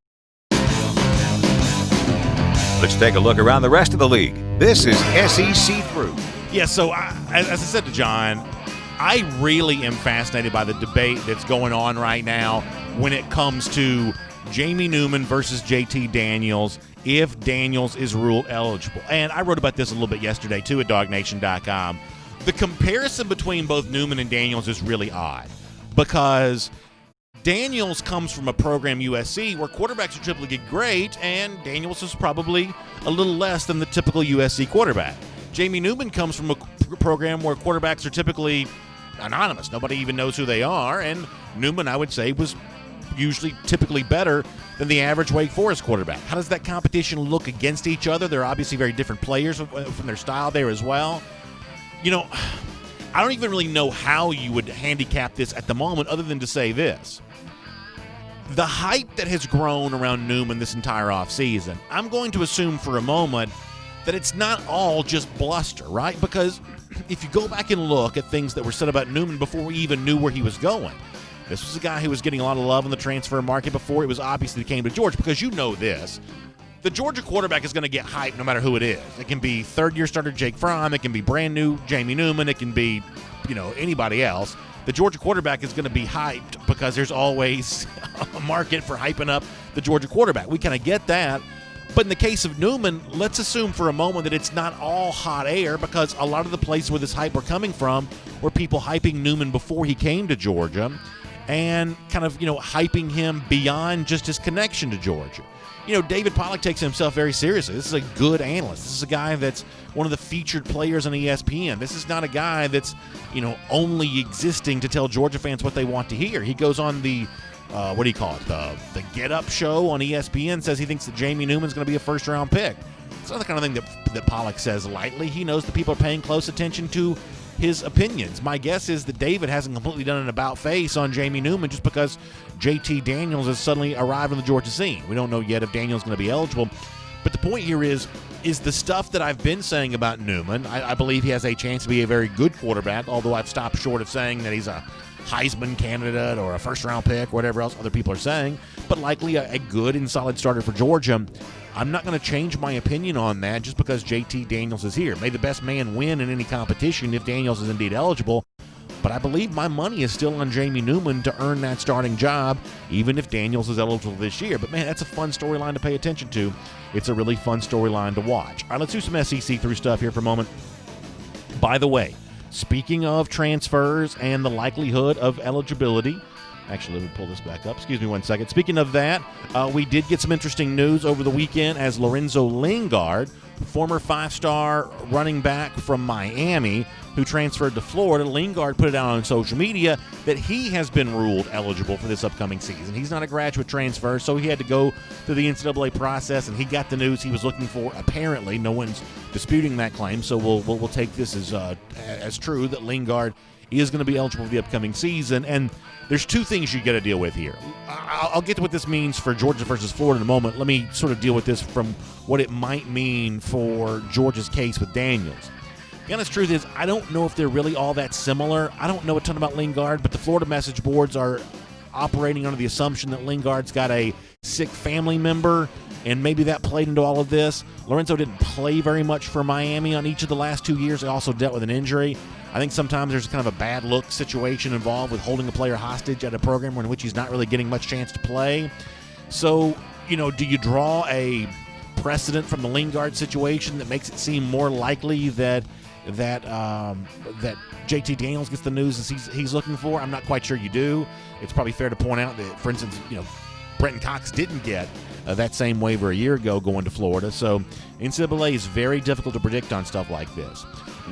Let's take a look around the rest of the league. This is SEC Through. Yeah, so as I said to John, I really am fascinated by the debate that's going on right now when it comes to Jamie Newman versus JT Daniels, if Daniels is ruled eligible. And I wrote about this a little bit yesterday, too, at DawgNation.com. The comparison between both Newman and Daniels is really odd because Daniels comes from a program, USC, where quarterbacks are typically great, and Daniels is probably a little less than the typical USC quarterback. Jamie Newman comes from a program where quarterbacks are typically anonymous. Nobody even knows who they are, and Newman, I would say, was typically better than the average Wake Forest quarterback. How does that competition look against each other? They're obviously very different players from their style there as well. You know, I don't even really know how you would handicap this at the moment other than to say this. The hype that has grown around Newman this entire offseason, I'm going to assume for a moment that it's not all just bluster, right? Because if you go back and look at things that were said about Newman before we even knew where he was going, this was a guy who was getting a lot of love in the transfer market before it was obvious that he came to Georgia, because you know this. The Georgia quarterback is going to get hyped no matter who it is. It can be third-year starter Jake Fromm. It can be brand new Jamie Newman. It can be, anybody else. The Georgia quarterback is going to be hyped because there's always a market for hyping up the Georgia quarterback. We kind of get that. But in the case of Newman, let's assume for a moment that it's not all hot air, because a lot of the places where this hype were coming from were people hyping Newman before he came to Georgia and kind of, hyping him beyond just his connection to Georgia. David Pollack takes himself very seriously. This is a good analyst. This is a guy that's one of the featured players on ESPN. This is not a guy that's, only existing to tell Georgia fans what they want to hear. He goes on the what do you call it? The Get Up show on ESPN, says he thinks that Jamie Newman's going to be a first-round pick. It's not the kind of thing that Pollack says lightly. He knows that people are paying close attention to his opinions. My guess is that David hasn't completely done an about-face on Jamie Newman just because JT Daniels has suddenly arrived on the Georgia scene. We don't know yet if Daniels is going to be eligible. But the point here is the stuff that I've been saying about Newman. I believe he has a chance to be a very good quarterback, although I've stopped short of saying that he's a Heisman candidate or a first-round pick, whatever else other people are saying, but likely a good and solid starter for Georgia. I'm not going to change my opinion on that just because JT Daniels is here. May the best man win in any competition if Daniels is indeed eligible, but I believe my money is still on Jamie Newman to earn that starting job, even if Daniels is eligible this year. But, man, that's a fun storyline to pay attention to. It's a really fun storyline to watch. All right, let's do some SEC through stuff here for a moment. By the way, speaking of transfers and the likelihood of eligibility, actually, let me pull this back up. Excuse me one second. Speaking of that, we did get some interesting news over the weekend as Lorenzo Lingard, former five-star running back from Miami who transferred to Florida. Lingard put it out on social media that he has been ruled eligible for this upcoming season. He's not a graduate transfer, so he had to go through the NCAA process, and he got the news he was looking for. Apparently, no one's disputing that claim, so we'll take this as true that Lingard is going to be eligible for the upcoming season. And there's two things you got to deal with here. I'll get to what this means for Georgia versus Florida in a moment. Let me sort of deal with this from what it might mean for Georgia's case with Daniels. The honest truth is, I don't know if they're really all that similar. I don't know a ton about Lingard, but the Florida message boards are operating under the assumption that Lingard's got a sick family member, and maybe that played into all of this. Lorenzo didn't play very much for Miami on each of the last 2 years. He also dealt with an injury. I think sometimes there's kind of a bad look situation involved with holding a player hostage at a program in which he's not really getting much chance to play. So, do you draw a precedent from the Lingard situation that makes it seem more likely that JT Daniels gets the news as he's looking for? I'm not quite sure you do. It's probably fair to point out that, for instance, Brenton Cox didn't get that same waiver a year ago going to Florida. So NCAA is very difficult to predict on stuff like this.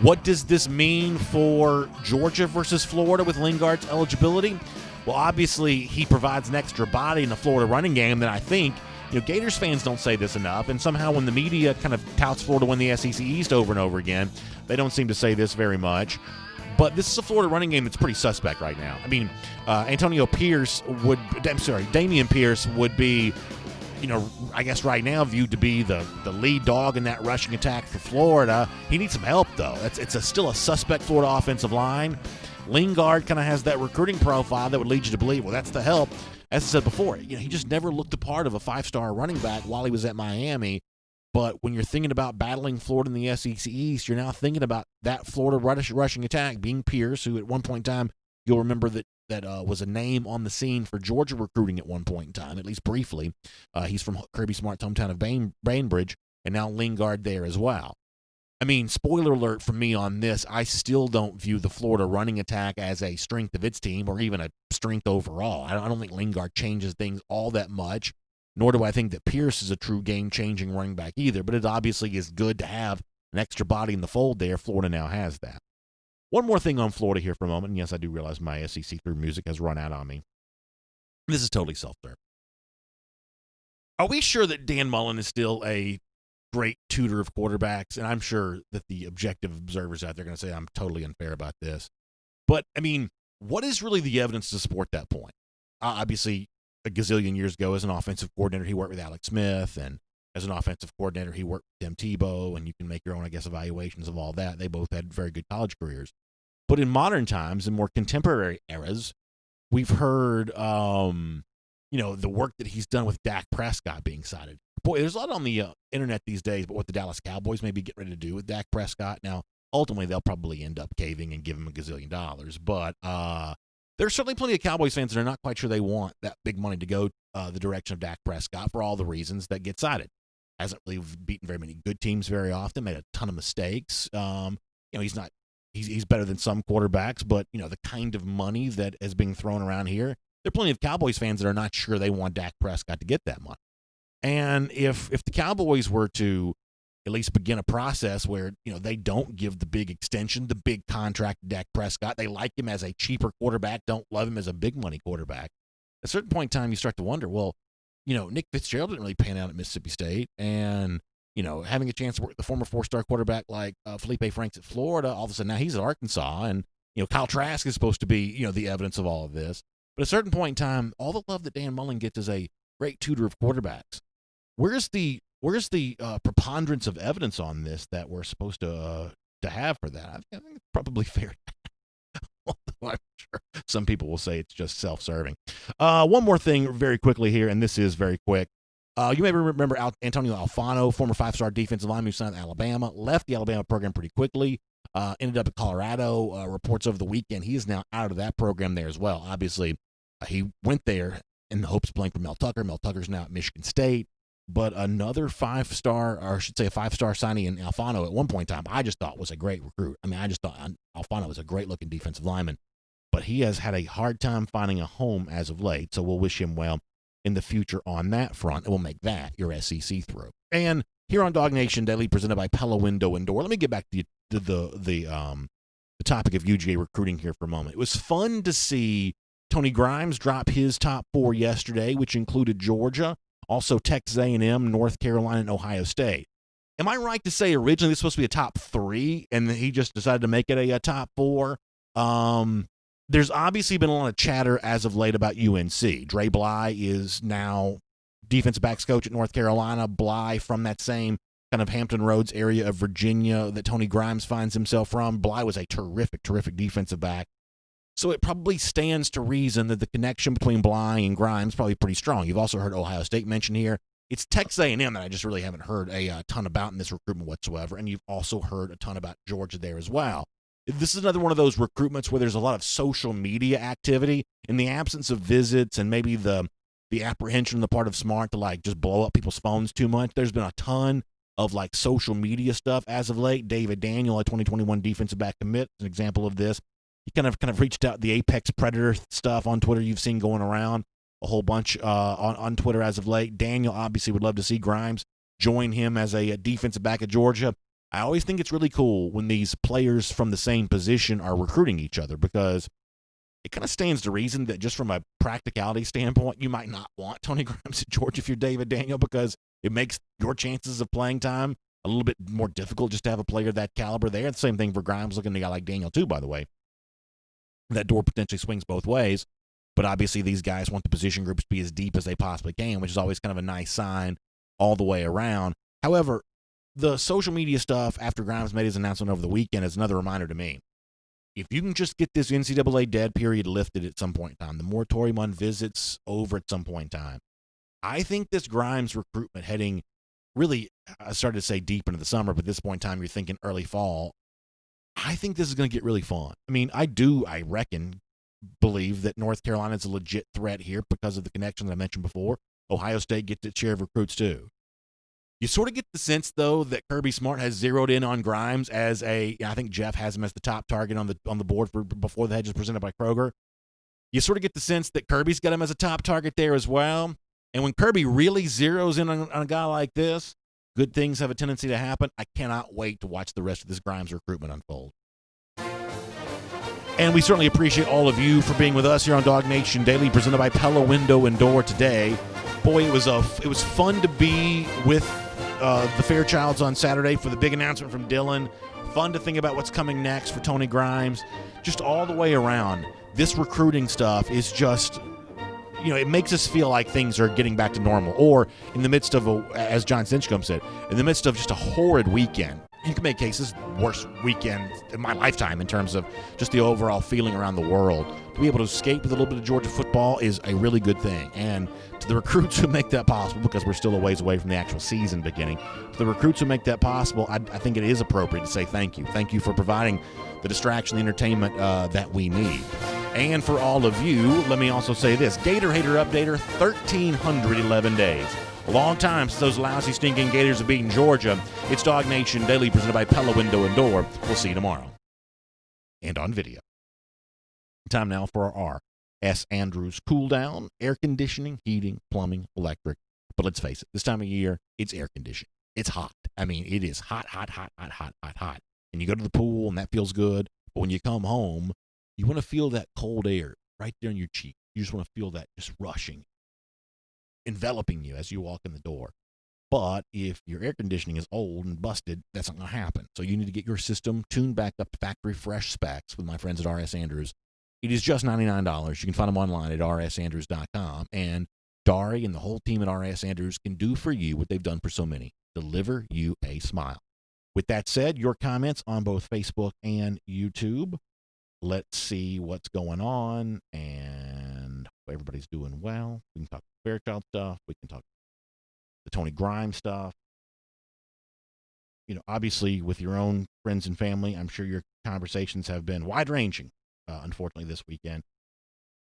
What does this mean for Georgia versus Florida with Lingard's eligibility? Well, obviously, he provides an extra body in the Florida running game that I think, Gators fans don't say this enough, and somehow when the media kind of touts Florida win the SEC East over and over again, they don't seem to say this very much. But this is a Florida running game that's pretty suspect right now. I mean, Damian Pierce would be, I guess right now viewed to be the lead dog in that rushing attack for Florida. He needs some help, though. It's still a suspect Florida offensive line. Lingard kind of has that recruiting profile that would lead you to believe, well, that's the help. As I said before, he just never looked the part of a five-star running back while he was at Miami. But when you're thinking about battling Florida in the SEC East, you're now thinking about that Florida rushing attack being Pierce, who at one point in time, you'll remember that was a name on the scene for Georgia recruiting at one point in time, at least briefly. He's from Kirby Smart's hometown of Bainbridge, and now Lingard there as well. I mean, spoiler alert for me on this, I still don't view the Florida running attack as a strength of its team or even a strength overall. I don't think Lingard changes things all that much, nor do I think that Pierce is a true game-changing running back either, but it obviously is good to have an extra body in the fold there. Florida now has that. One more thing on Florida here for a moment, and yes, I do realize my SEC through music has run out on me. This is totally self-serve. Are we sure that Dan Mullen is still a great tutor of quarterbacks? And I'm sure that the objective observers out there are going to say I'm totally unfair about this. But, I mean, what is really the evidence to support that point? Obviously, a gazillion years ago as an offensive coordinator, he worked with Alex Smith, and as an offensive coordinator, he worked with Tim Tebow, and you can make your own, I guess, evaluations of all that. They both had very good college careers. But in modern times, in more contemporary eras, we've heard, the work that he's done with Dak Prescott being cited. Boy, there's a lot on the internet these days about what the Dallas Cowboys may be getting ready to do with Dak Prescott. Now, ultimately, they'll probably end up caving and give him $1 gazillion. But there's certainly plenty of Cowboys fans that are not quite sure they want that big money to go the direction of Dak Prescott for all the reasons that get cited. Hasn't really beaten very many good teams very often, made a ton of mistakes. He's better than some quarterbacks, but, the kind of money that is being thrown around here, there are plenty of Cowboys fans that are not sure they want Dak Prescott to get that money. And if the Cowboys were to at least begin a process where, they don't give the big extension, the big contract to Dak Prescott, they like him as a cheaper quarterback, don't love him as a big money quarterback, at a certain point in time you start to wonder, well, Nick Fitzgerald didn't really pan out at Mississippi State, and, having a chance to work with the former four-star quarterback like Felipe Franks at Florida, all of a sudden now he's at Arkansas, and, Kyle Trask is supposed to be, the evidence of all of this. But at a certain point in time, all the love that Dan Mullen gets as a great tutor of quarterbacks, where's the preponderance of evidence on this that we're supposed to have for that? I think it's probably fair. Although I'm sure some people will say it's just self-serving. One more thing very quickly here, and this is very quick. You may remember Antonio Alfano, former five-star defensive lineman who signed with Alabama, left the Alabama program pretty quickly, ended up at Colorado. Reports over the weekend he is now out of that program there as well. Obviously, he went there in the hopes of playing for Mel Tucker. Mel Tucker's now at Michigan State. But another five-star, or I should say a five-star signing in Alfano at one point in time, I just thought was a great recruit. I mean, I just thought Alfano was a great-looking defensive lineman. But he has had a hard time finding a home as of late, so we'll wish him well in the future on that front, and we'll make that your SEC throw. And here on DawgNation Daily, presented by Pella Window and Door, let me get back to the topic of UGA recruiting here for a moment. It was fun to see Tony Grimes drop his top 4 yesterday, which included Georgia, also Texas A&M, North Carolina, and Ohio State. Am I right to say originally this was supposed to be a top 3, and he just decided to make it a top 4? There's obviously been a lot of chatter as of late about UNC. Dre Bly is now defensive backs coach at North Carolina. Bly from that same kind of Hampton Roads area of Virginia that Tony Grimes finds himself from. Bly was a terrific defensive back. So it probably stands to reason that the connection between Bly and Grimes is probably pretty strong. You've also heard Ohio State mentioned here. It's Texas A&M that I just really haven't heard a ton about in this recruitment whatsoever, and you've also heard a ton about Georgia there as well. This is another one of those recruitments where there's a lot of social media activity. In the absence of visits and maybe the apprehension on the part of Smart to like just blow up people's phones too much, there's been a ton of like social media stuff as of late. David Daniel, a 2021 defensive back commit, is an example of this. He kind of reached out the Apex Predator stuff on Twitter you've seen going around a whole bunch on Twitter as of late. Daniel obviously would love to see Grimes join him as a defensive back at Georgia. I always think it's really cool when these players from the same position are recruiting each other, because it kind of stands to reason that just from a practicality standpoint, you might not want Tony Grimes at Georgia if you're David Daniel, because it makes your chances of playing time a little bit more difficult just to have a player of that caliber there. The same thing for Grimes looking at a guy like Daniel too, by the way. That door potentially swings both ways, but obviously these guys want the position groups to be as deep as they possibly can, which is always kind of a nice sign all the way around. However, the social media stuff after Grimes made his announcement over the weekend is another reminder to me. If you can just get this NCAA dead period lifted at some point in time, the moratorium on visits over at some point in time, I think this Grimes recruitment heading really, I started to say deep into the summer, but at this point in time, you're thinking early fall. I think this is going to get really fun. I mean, I reckon, believe that North Carolina is a legit threat here because of the connection that I mentioned before. Ohio State gets its share of recruits too. You sort of get the sense, though, that Kirby Smart has zeroed in on Grimes as I think Jeff has him as the top target on the board for before the hedge is presented by Kroger. You sort of get the sense that Kirby's got him as a top target there as well. And when Kirby really zeroes in on a guy like this, good things have a tendency to happen. I cannot wait to watch the rest of this Grimes recruitment unfold. And we certainly appreciate all of you for being with us here on DawgNation Daily, presented by Pella Window and Door today. Boy, it was fun to be with the Fairchilds on Saturday for the big announcement from Dylan. Fun to think about what's coming next for Tony Grimes. Just all the way around, this recruiting stuff is just, it makes us feel like things are getting back to normal. Or in the midst of, as John STINCHCOMB said, in the midst of just a horrid weekend. You can make cases worst weekend in my lifetime in terms of just the overall feeling around the world. To be able to escape with a little bit of Georgia football is a really good thing. And to the recruits who make that possible, because we're still a ways away from the actual season beginning, to the recruits who make that possible, I think it is appropriate to say thank you. Thank you for providing the distraction, the entertainment that we need. And for all of you, let me also say this. Gator Hater Updater, 1,311 days. A long time since those lousy, stinking Gators have beaten Georgia. It's DawgNation Daily, presented by Pella Window and Door. We'll see you tomorrow. And on video. Time now for our S. Andrews cool down. Air conditioning, heating, plumbing, electric. But let's face it, this time of year, it's air conditioning. It's hot. I mean, it is hot. And you go to the pool, and that feels good. But when you come home, you want to feel that cold air right there on your cheek. You just want to feel that just rushing, enveloping you as you walk in the door. But if your air conditioning is old and busted, that's not going to happen. So you need to get your system tuned back up to factory fresh specs with my friends at R.S. Andrews. It is just $99. You can find them online at rsandrews.com. And Dari and the whole team at R.S. Andrews can do for you what they've done for so many: deliver you a smile. With that said, your comments on both Facebook and YouTube. Let's see what's going on, and everybody's doing well. We can talk Fairchild stuff. We can talk the Tony Grimes stuff. Obviously, with your own friends and family, I'm sure your conversations have been wide-ranging, unfortunately, this weekend.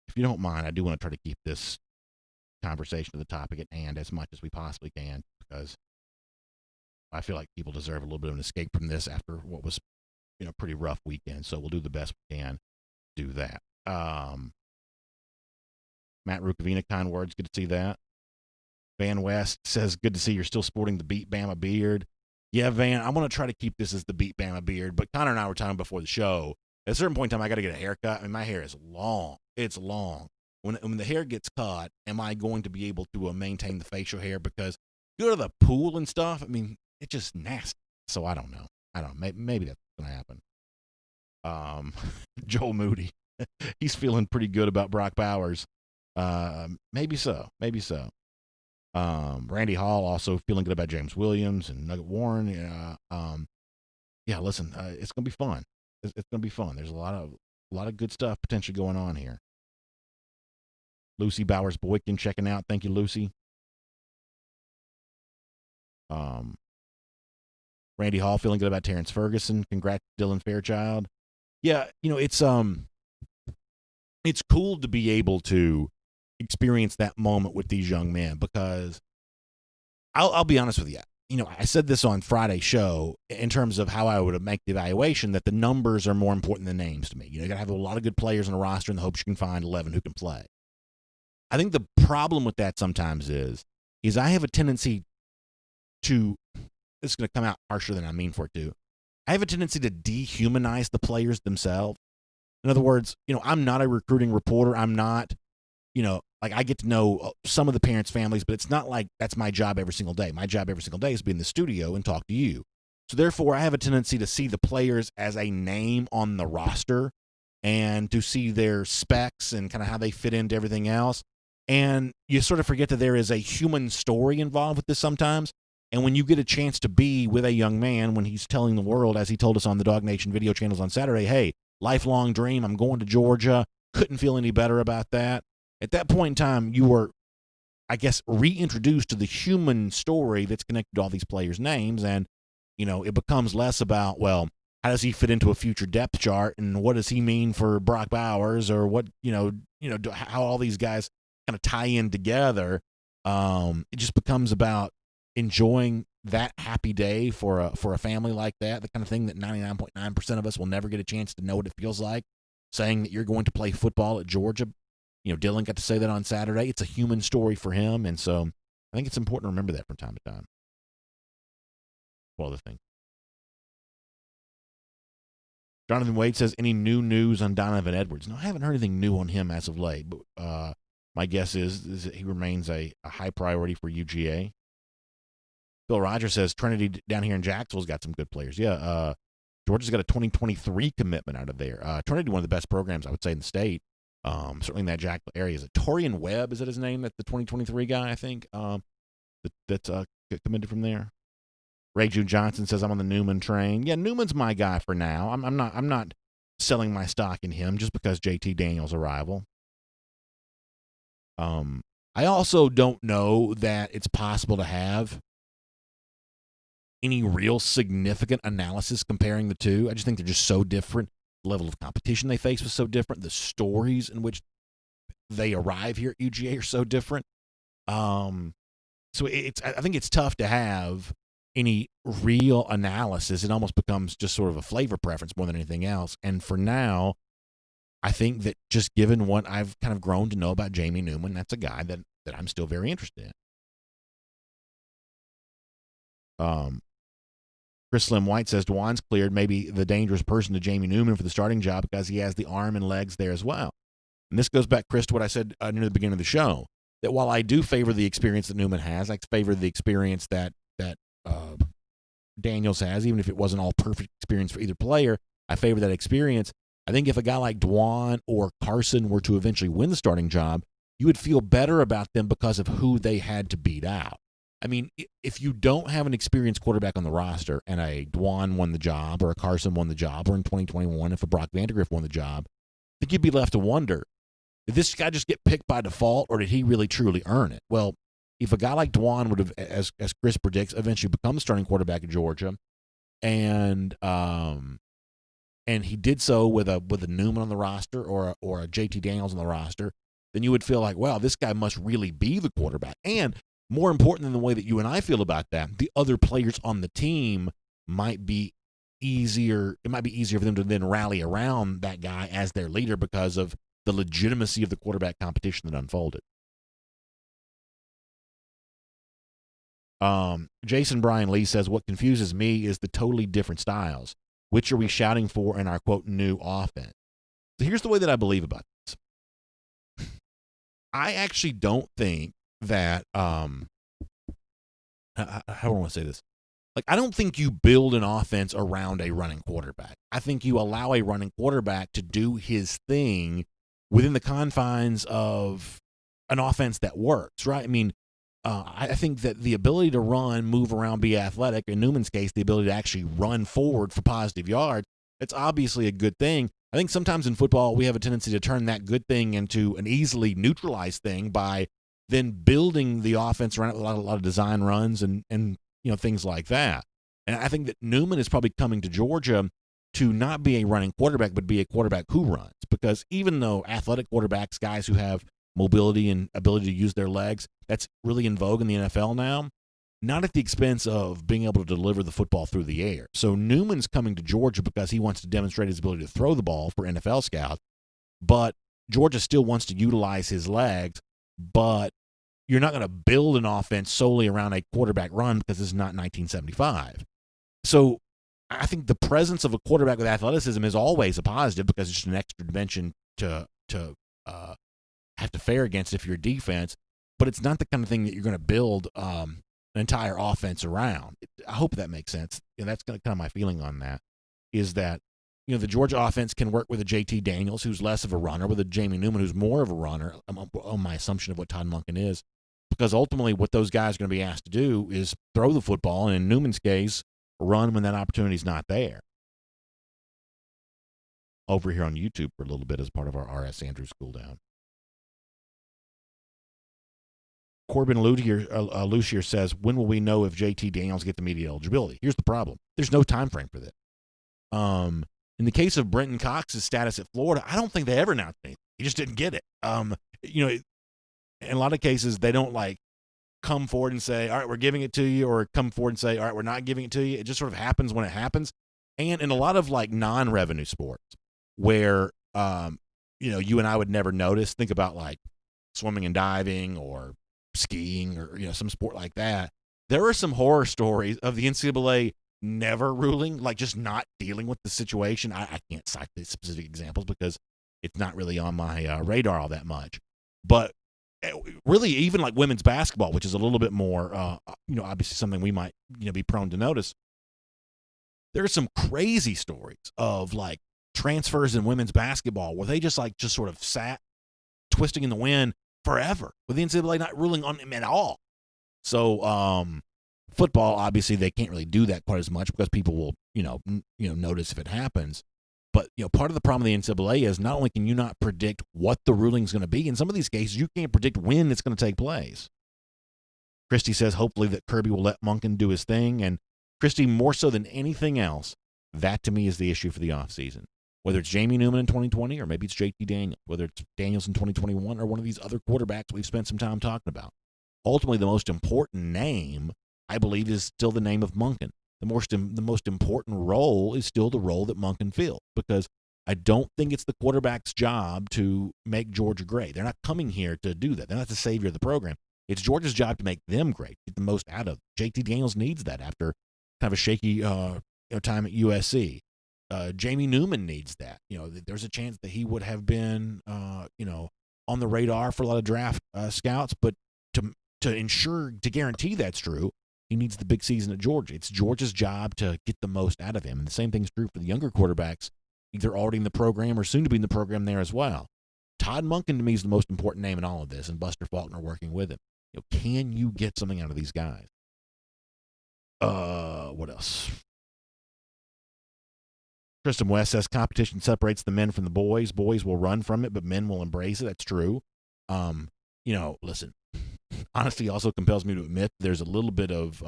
If you don't mind, I do want to try to keep this conversation to the topic at hand as much as we possibly can, because I feel like people deserve a little bit of an escape from this after what was pretty rough weekend. So we'll do the best we can to do that. Matt Rukavina, kind words. Good to see that. Van West says, good to see you're still sporting the Beat Bama beard. Yeah, Van, I'm going to try to keep this as the Beat Bama beard, but Connor and I were talking before the show. At a certain point in time, I got to get a haircut. I mean, my hair is long. It's long. When the hair gets cut, am I going to be able to maintain the facial hair? Because you go to the pool and stuff, I mean, it's just nasty. So I don't know. Maybe that's going to happen. Joel Moody. He's feeling pretty good about Brock Bowers. Maybe so. Randy Hall also feeling good about James Williams and Nugget Warren. Listen, it's gonna be fun. It's gonna be fun. There's a lot of good stuff potentially going on here. Lucy Bowers Boykin checking out. Thank you, Lucy. Randy Hall feeling good about Terrence Ferguson. Congrats, Dylan Fairchild. Yeah, it's cool to be able to experience that moment with these young men, because I'll be honest with you. I said this on Friday's show in terms of how I would make the evaluation, that the numbers are more important than names to me. You got to have a lot of good players on the roster in the hopes you can find 11 who can play. I think the problem with that sometimes is I have a tendency to, this is going to come out harsher than I mean for it to, I have a tendency to dehumanize the players themselves. In other words, I'm not a recruiting reporter. I'm not, I get to know some of the parents' families, but it's not like that's my job every single day. My job every single day is to be in the studio and talk to you. So therefore, I have a tendency to see the players as a name on the roster and to see their specs and kind of how they fit into everything else. And you sort of forget that there is a human story involved with this sometimes. And when you get a chance to be with a young man when he's telling the world, as he told us on the DawgNation video channels on Saturday, hey, lifelong dream, I'm going to Georgia, couldn't feel any better about that. At that point in time, you were, I guess, reintroduced to the human story that's connected to all these players' names. And, it becomes less about, well, how does he fit into a future depth chart and what does he mean for Brock Bowers, or what, how all these guys kind of tie in together. It just becomes about enjoying that happy day for a family like that, the kind of thing that 99.9% of us will never get a chance to know what it feels like, saying that you're going to play football at Georgia. Dylan got to say that on Saturday. It's a human story for him, and so I think it's important to remember that from time to time. One other thing. Jonathan Wade says, any new news on Donovan Edwards? No, I haven't heard anything new on him as of late, but my guess is that he remains a high priority for UGA. Bill Rogers says Trinity down here in Jacksonville's got some good players. Yeah, Georgia's got a 2023 commitment out of there. Trinity, one of the best programs, I would say, in the state. Certainly in that Jacksonville area. Is it Torian Webb? Is that his name? That's the 2023 guy, I think. That's committed from there. Ray June Johnson says, I'm on the Newman train. Yeah, Newman's my guy for now. I'm not selling my stock in him just because JT Daniels' arrival. I also don't know that it's possible to have any real significant analysis comparing the two. I just think they're just so different. The level of competition they face was so different. The stories in which they arrive here at UGA are so different. So I think it's tough to have any real analysis. It almost becomes just sort of a flavor preference more than anything else. And for now, I think that just given what I've kind of grown to know about Jamie Newman, that's a guy that I'm still very interested in. Chris Slim White says Dwan's cleared, maybe the dangerous person to Jamie Newman for the starting job because he has the arm and legs there as well. And this goes back, Chris, to what I said near the beginning of the show, that while I do favor the experience that Newman has, I favor the experience that Daniels has, even if it wasn't all perfect experience for either player. I favor that experience. I think if a guy like Dwan or Carson were to eventually win the starting job, you would feel better about them because of who they had to beat out. I mean, if you don't have an experienced quarterback on the roster and a Dwan won the job or a Carson won the job, or in 2021, if a Brock VANDAGRIFF won the job, I think you'd be left to wonder, did this guy just get picked by default or did he really truly earn it? Well, if a guy like Dwan would have, as Chris predicts, eventually become the starting quarterback at Georgia, and he did so with a Newman on the roster or a JT Daniels on the roster, then you would feel like, wow, this guy must really be the quarterback. And more important than the way that you and I feel about that, the other players on the team might be easier. It might be easier for them to then rally around that guy as their leader because of the legitimacy of the quarterback competition that unfolded. Jason Brian Lee says, what confuses me is the totally different styles. Which are we shouting for in our, quote, new offense? So here's the way that I believe about this. I actually don't think that, how do I want to say this? Like, I don't think you build an offense around a running quarterback. I think you allow a running quarterback to do his thing within the confines of an offense that works, right? I mean, I think that the ability to run, move around, be athletic, in Newman's case, the ability to actually run forward for positive yards, it's obviously a good thing. I think sometimes in football, we have a tendency to turn that good thing into an easily neutralized thing by then building the offense around it with a lot of design runs and things like that. And I think that Newman is probably coming to Georgia to not be a running quarterback, but be a quarterback who runs. Because even though athletic quarterbacks, guys who have mobility and ability to use their legs, that's really in vogue in the NFL now, not at the expense of being able to deliver the football through the air. So Newman's coming to Georgia because he wants to demonstrate his ability to throw the ball for NFL scouts, but Georgia still wants to utilize his legs, but you're not going to build an offense solely around a quarterback run because this is not 1975. So I think the presence of a quarterback with athleticism is always a positive because it's just an extra dimension to have to fare against if you're a defense, but it's not the kind of thing that you're going to build an entire offense around. I hope that makes sense. And that's kind of my feeling on that, is that the Georgia offense can work with a JT Daniels, who's less of a runner, with a Jamie Newman, who's more of a runner, on my assumption of what Todd Monken is, because ultimately what those guys are going to be asked to do is throw the football, and in Newman's case, run when that opportunity's not there. Over here on YouTube for a little bit as part of our R.S. Andrews cool down. Corbin Lucier says, when will we know if JT Daniels get the media eligibility? Here's the problem. There's no time frame for this. In the case of Brenton Cox's status at Florida, I don't think they ever announced anything. He just didn't get it. In a lot of cases, they don't come forward and say, all right, we're giving it to you, or come forward and say, all right, we're not giving it to you. It just sort of happens when it happens. And in a lot of non-revenue sports where, you and I would never notice, think about swimming and diving or skiing or, some sport like that. There are some horror stories of the NCAA never ruling, just not dealing with the situation. I can't cite the specific examples because it's not really on my radar all that much. But really, even women's basketball, which is a little bit more, obviously something we might, be prone to notice. There are some crazy stories of transfers in women's basketball where they just sort of sat twisting in the wind forever with the NCAA not ruling on them at all. So, football, obviously, they can't really do that quite as much because people will, notice if it happens. But, part of the problem of the NCAA is not only can you not predict what the ruling is going to be, in some of these cases, you can't predict when it's going to take place. Christy says, hopefully that Kirby will let Monken do his thing. And Christy, more so than anything else, that to me is the issue for the offseason. Whether it's Jamie Newman in 2020 or maybe it's JT Daniels, whether it's Daniels in 2021 or one of these other quarterbacks we've spent some time talking about. Ultimately, the most important name, I believe, is still the name of Monken. The most important role is still the role that Monken fills, because I don't think it's the quarterback's job to make Georgia great. They're not coming here to do that. They're not the savior of the program. It's Georgia's job to make them great, get the most out of them. JT Daniels needs that after kind of a shaky time at USC. Jamie Newman needs that. There's a chance that he would have been, on the radar for a lot of draft scouts, but to guarantee that's true, he needs the big season at Georgia. It's Georgia's job to get the most out of him. And the same thing's true for the younger quarterbacks, either already in the program or soon to be in the program there as well. Todd Monken, to me, is the most important name in all of this, and Buster Faulkner working with him. Can you get something out of these guys? What else? Tristan West says competition separates the men from the boys. Boys will run from it, but men will embrace it. That's true. Listen, honesty also compels me to admit there's a little bit of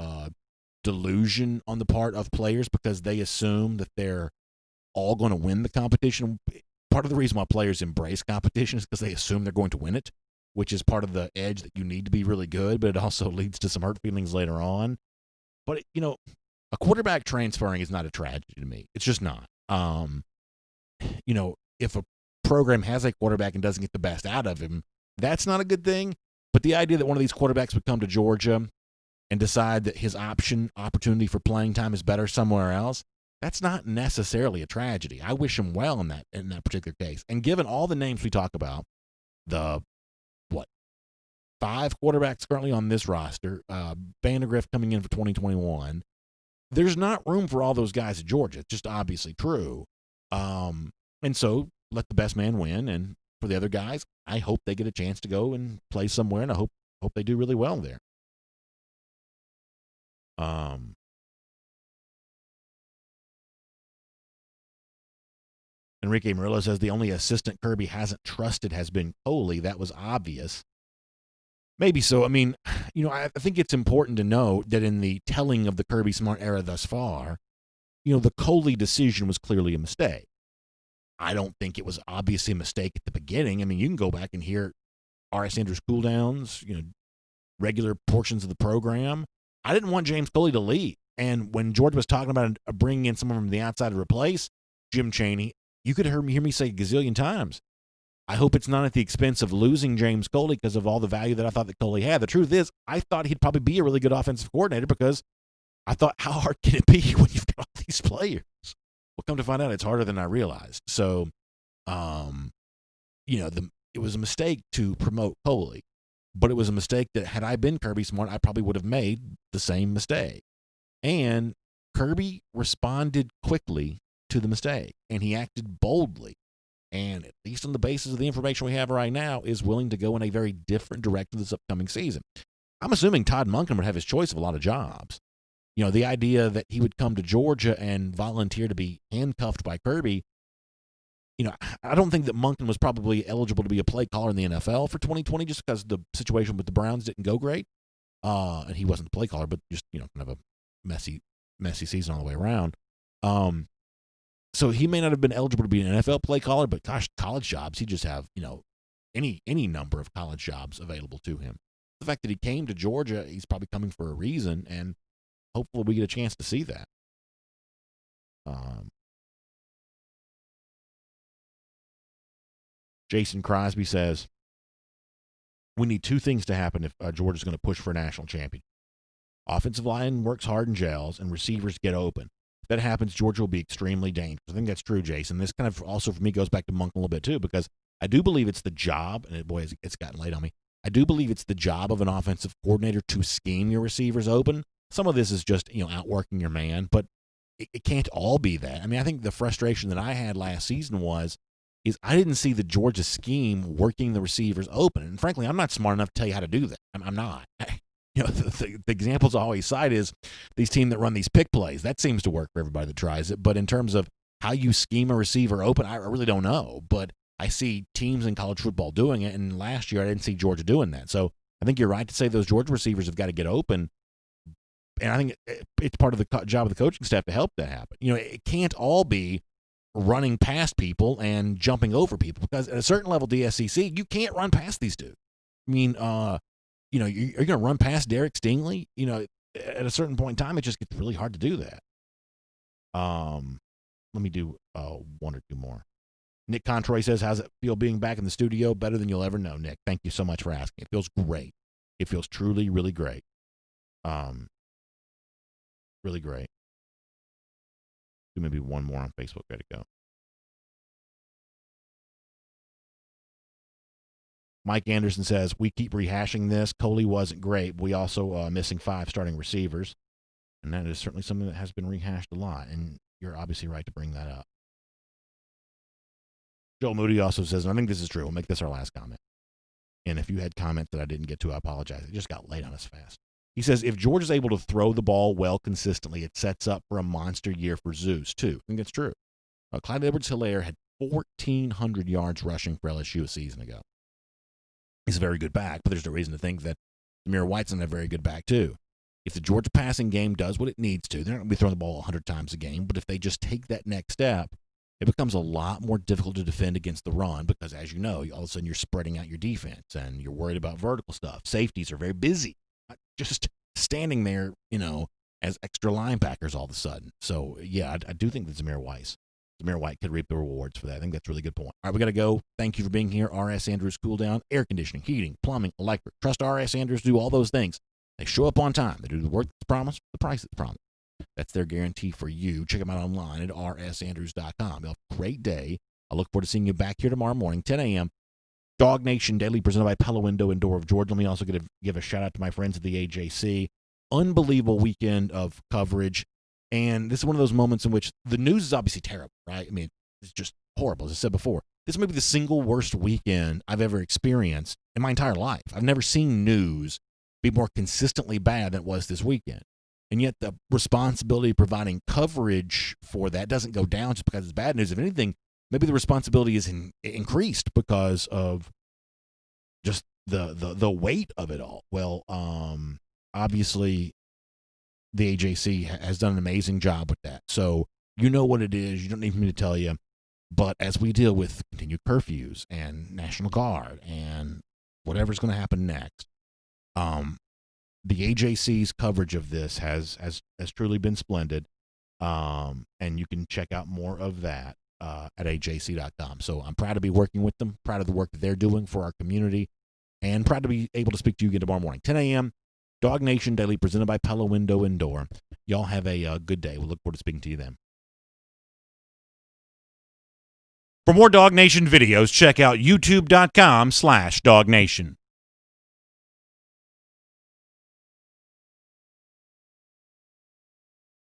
delusion on the part of players because they assume that they're all going to win the competition. Part of the reason why players embrace competition is because they assume they're going to win it, which is part of the edge that you need to be really good, but it also leads to some hurt feelings later on. But, a quarterback transferring is not a tragedy to me. It's just not. If a program has a quarterback and doesn't get the best out of him, that's not a good thing. But the idea that one of these quarterbacks would come to Georgia and decide that his opportunity for playing time is better somewhere else, that's not necessarily a tragedy. I wish him well in that particular case. And given all the names we talk about, the 5 quarterbacks currently on this roster, VANDAGRIFF coming in for 2021, there's not room for all those guys at Georgia. It's just obviously true. And so let the best man win. And for the other guys, I hope they get a chance to go and play somewhere, and I hope they do really well there. Enrique Murillo says the only assistant Kirby hasn't trusted has been Coley. That was obvious. Maybe so. I mean, I think it's important to note that in the telling of the Kirby Smart era thus far, the Coley decision was clearly a mistake. I don't think it was obviously a mistake at the beginning. I mean, you can go back and hear R.S. Andrews cooldowns, regular portions of the program. I didn't want James Coley to leave. And when George was talking about bringing in someone from the outside to replace Jim Chaney, you could hear me say a gazillion times, I hope it's not at the expense of losing James Coley because of all the value that I thought that Coley had. The truth is, I thought he'd probably be a really good offensive coordinator because I thought, how hard can it be when you've got all these players? Well, come to find out, it's harder than I realized. So, it was a mistake to promote Coley, but it was a mistake that had I been Kirby Smart, I probably would have made the same mistake. And Kirby responded quickly to the mistake, and he acted boldly. And at least on the basis of the information we have right now, is willing to go in a very different direction this upcoming season. I'm assuming Todd Monken would have his choice of a lot of jobs. The idea that he would come to Georgia and volunteer to be handcuffed by Kirby, I don't think that Monken was probably eligible to be a play caller in the NFL for 2020 just because the situation with the Browns didn't go great. And he wasn't the play caller, but just, kind of a messy season all the way around. So he may not have been eligible to be an NFL play caller, but gosh, college jobs, he just have, any number of college jobs available to him. The fact that he came to Georgia, he's probably coming for a reason, and hopefully we get a chance to see that. Jason Crosby says, we need two things to happen if Georgia's going to push for a national championship. Offensive line works hard and gels, and receivers get open. If that happens, Georgia will be extremely dangerous. I think that's true, Jason. This kind of also, for me, goes back to Monken a little bit, too, because I do believe it's the job, and boy, it's gotten late on me. I do believe it's the job of an offensive coordinator to scheme your receivers open. Some of this is just, outworking your man, but it can't all be that. I mean, I think the frustration that I had last season is I didn't see the Georgia scheme working the receivers open. And frankly, I'm not smart enough to tell you how to do that. I'm not. The examples I always cite is these teams that run these pick plays. That seems to work for everybody that tries it. But in terms of how you scheme a receiver open, I really don't know. But I see teams in college football doing it, and last year I didn't see Georgia doing that. So I think you're right to say those Georgia receivers have got to get open. And I think it's part of the job of the coaching staff to help that happen. It can't all be running past people and jumping over people, because at a certain level, DSCC, you can't run past these dudes. I mean, you're going to run past Derek Stingley. At a certain point in time, it just gets really hard to do that. Let me do one or two more. Nick Controy says, how's it feel being back in the studio? Better than you'll ever know, Nick. Thank you so much for asking. It feels great. It feels truly, really great. Really great. Do maybe one more on Facebook. Ready to go. Mike Anderson says, we keep rehashing this. Coley wasn't great. We also missing 5 starting receivers. And that is certainly something that has been rehashed a lot. And you're obviously right to bring that up. Joe Moody also says, and I think this is true, we'll make this our last comment. And if you had comments that I didn't get to, I apologize. It just got late on us fast. He says, if Georgia's able to throw the ball well consistently, it sets up for a monster year for Zeus, too. I think that's true. Clyde Edwards-Helaire had 1,400 yards rushing for LSU a season ago. He's a very good back, but there's no reason to think that Zamir White's not a very good back, too. If the Georgia passing game does what it needs to, they're not going to be throwing the ball 100 times a game, but if they just take that next step, it becomes a lot more difficult to defend against the run because, as you know, all of a sudden you're spreading out your defense and you're worried about vertical stuff. Safeties are very busy, not just standing there, as extra linebackers all of a sudden. So, yeah, I do think that Zamir White could reap the rewards for that. I think that's a really good point. All right, we got to go. Thank you for being here. R.S. Andrews Cool Down, air conditioning, heating, plumbing, electric. Trust R.S. Andrews to do all those things. They show up on time. They do the work that's promised, the price that's promised. That's their guarantee for you. Check them out online at rsandrews.com. Have a great day. I look forward to seeing you back here tomorrow morning, 10 a.m. DawgNation Daily, presented by Pella Window and Door of Georgia. Let me also give a shout-out to my friends at the AJC. Unbelievable weekend of coverage. And this is one of those moments in which the news is obviously terrible, right? I mean, it's just horrible, as I said before. This may be the single worst weekend I've ever experienced in my entire life. I've never seen news be more consistently bad than it was this weekend. And yet the responsibility of providing coverage for that doesn't go down just because it's bad news. If anything, maybe the responsibility is increased because of just the weight of it all. Well, obviously, the AJC has done an amazing job with that. So you know what it is. You don't need me to tell you. But as we deal with continued curfews and National Guard and whatever's going to happen next, the AJC's coverage of this has truly been splendid. And you can check out more of that at ajc.com. So I'm proud to be working with them, proud of the work that they're doing for our community, and proud to be able to speak to you again tomorrow morning, 10 a.m., DawgNation Daily, presented by Pella Window and Door. Y'all have a good day. We'll look forward to speaking to you then. For more DawgNation videos, check out youtube.com/DawgNation.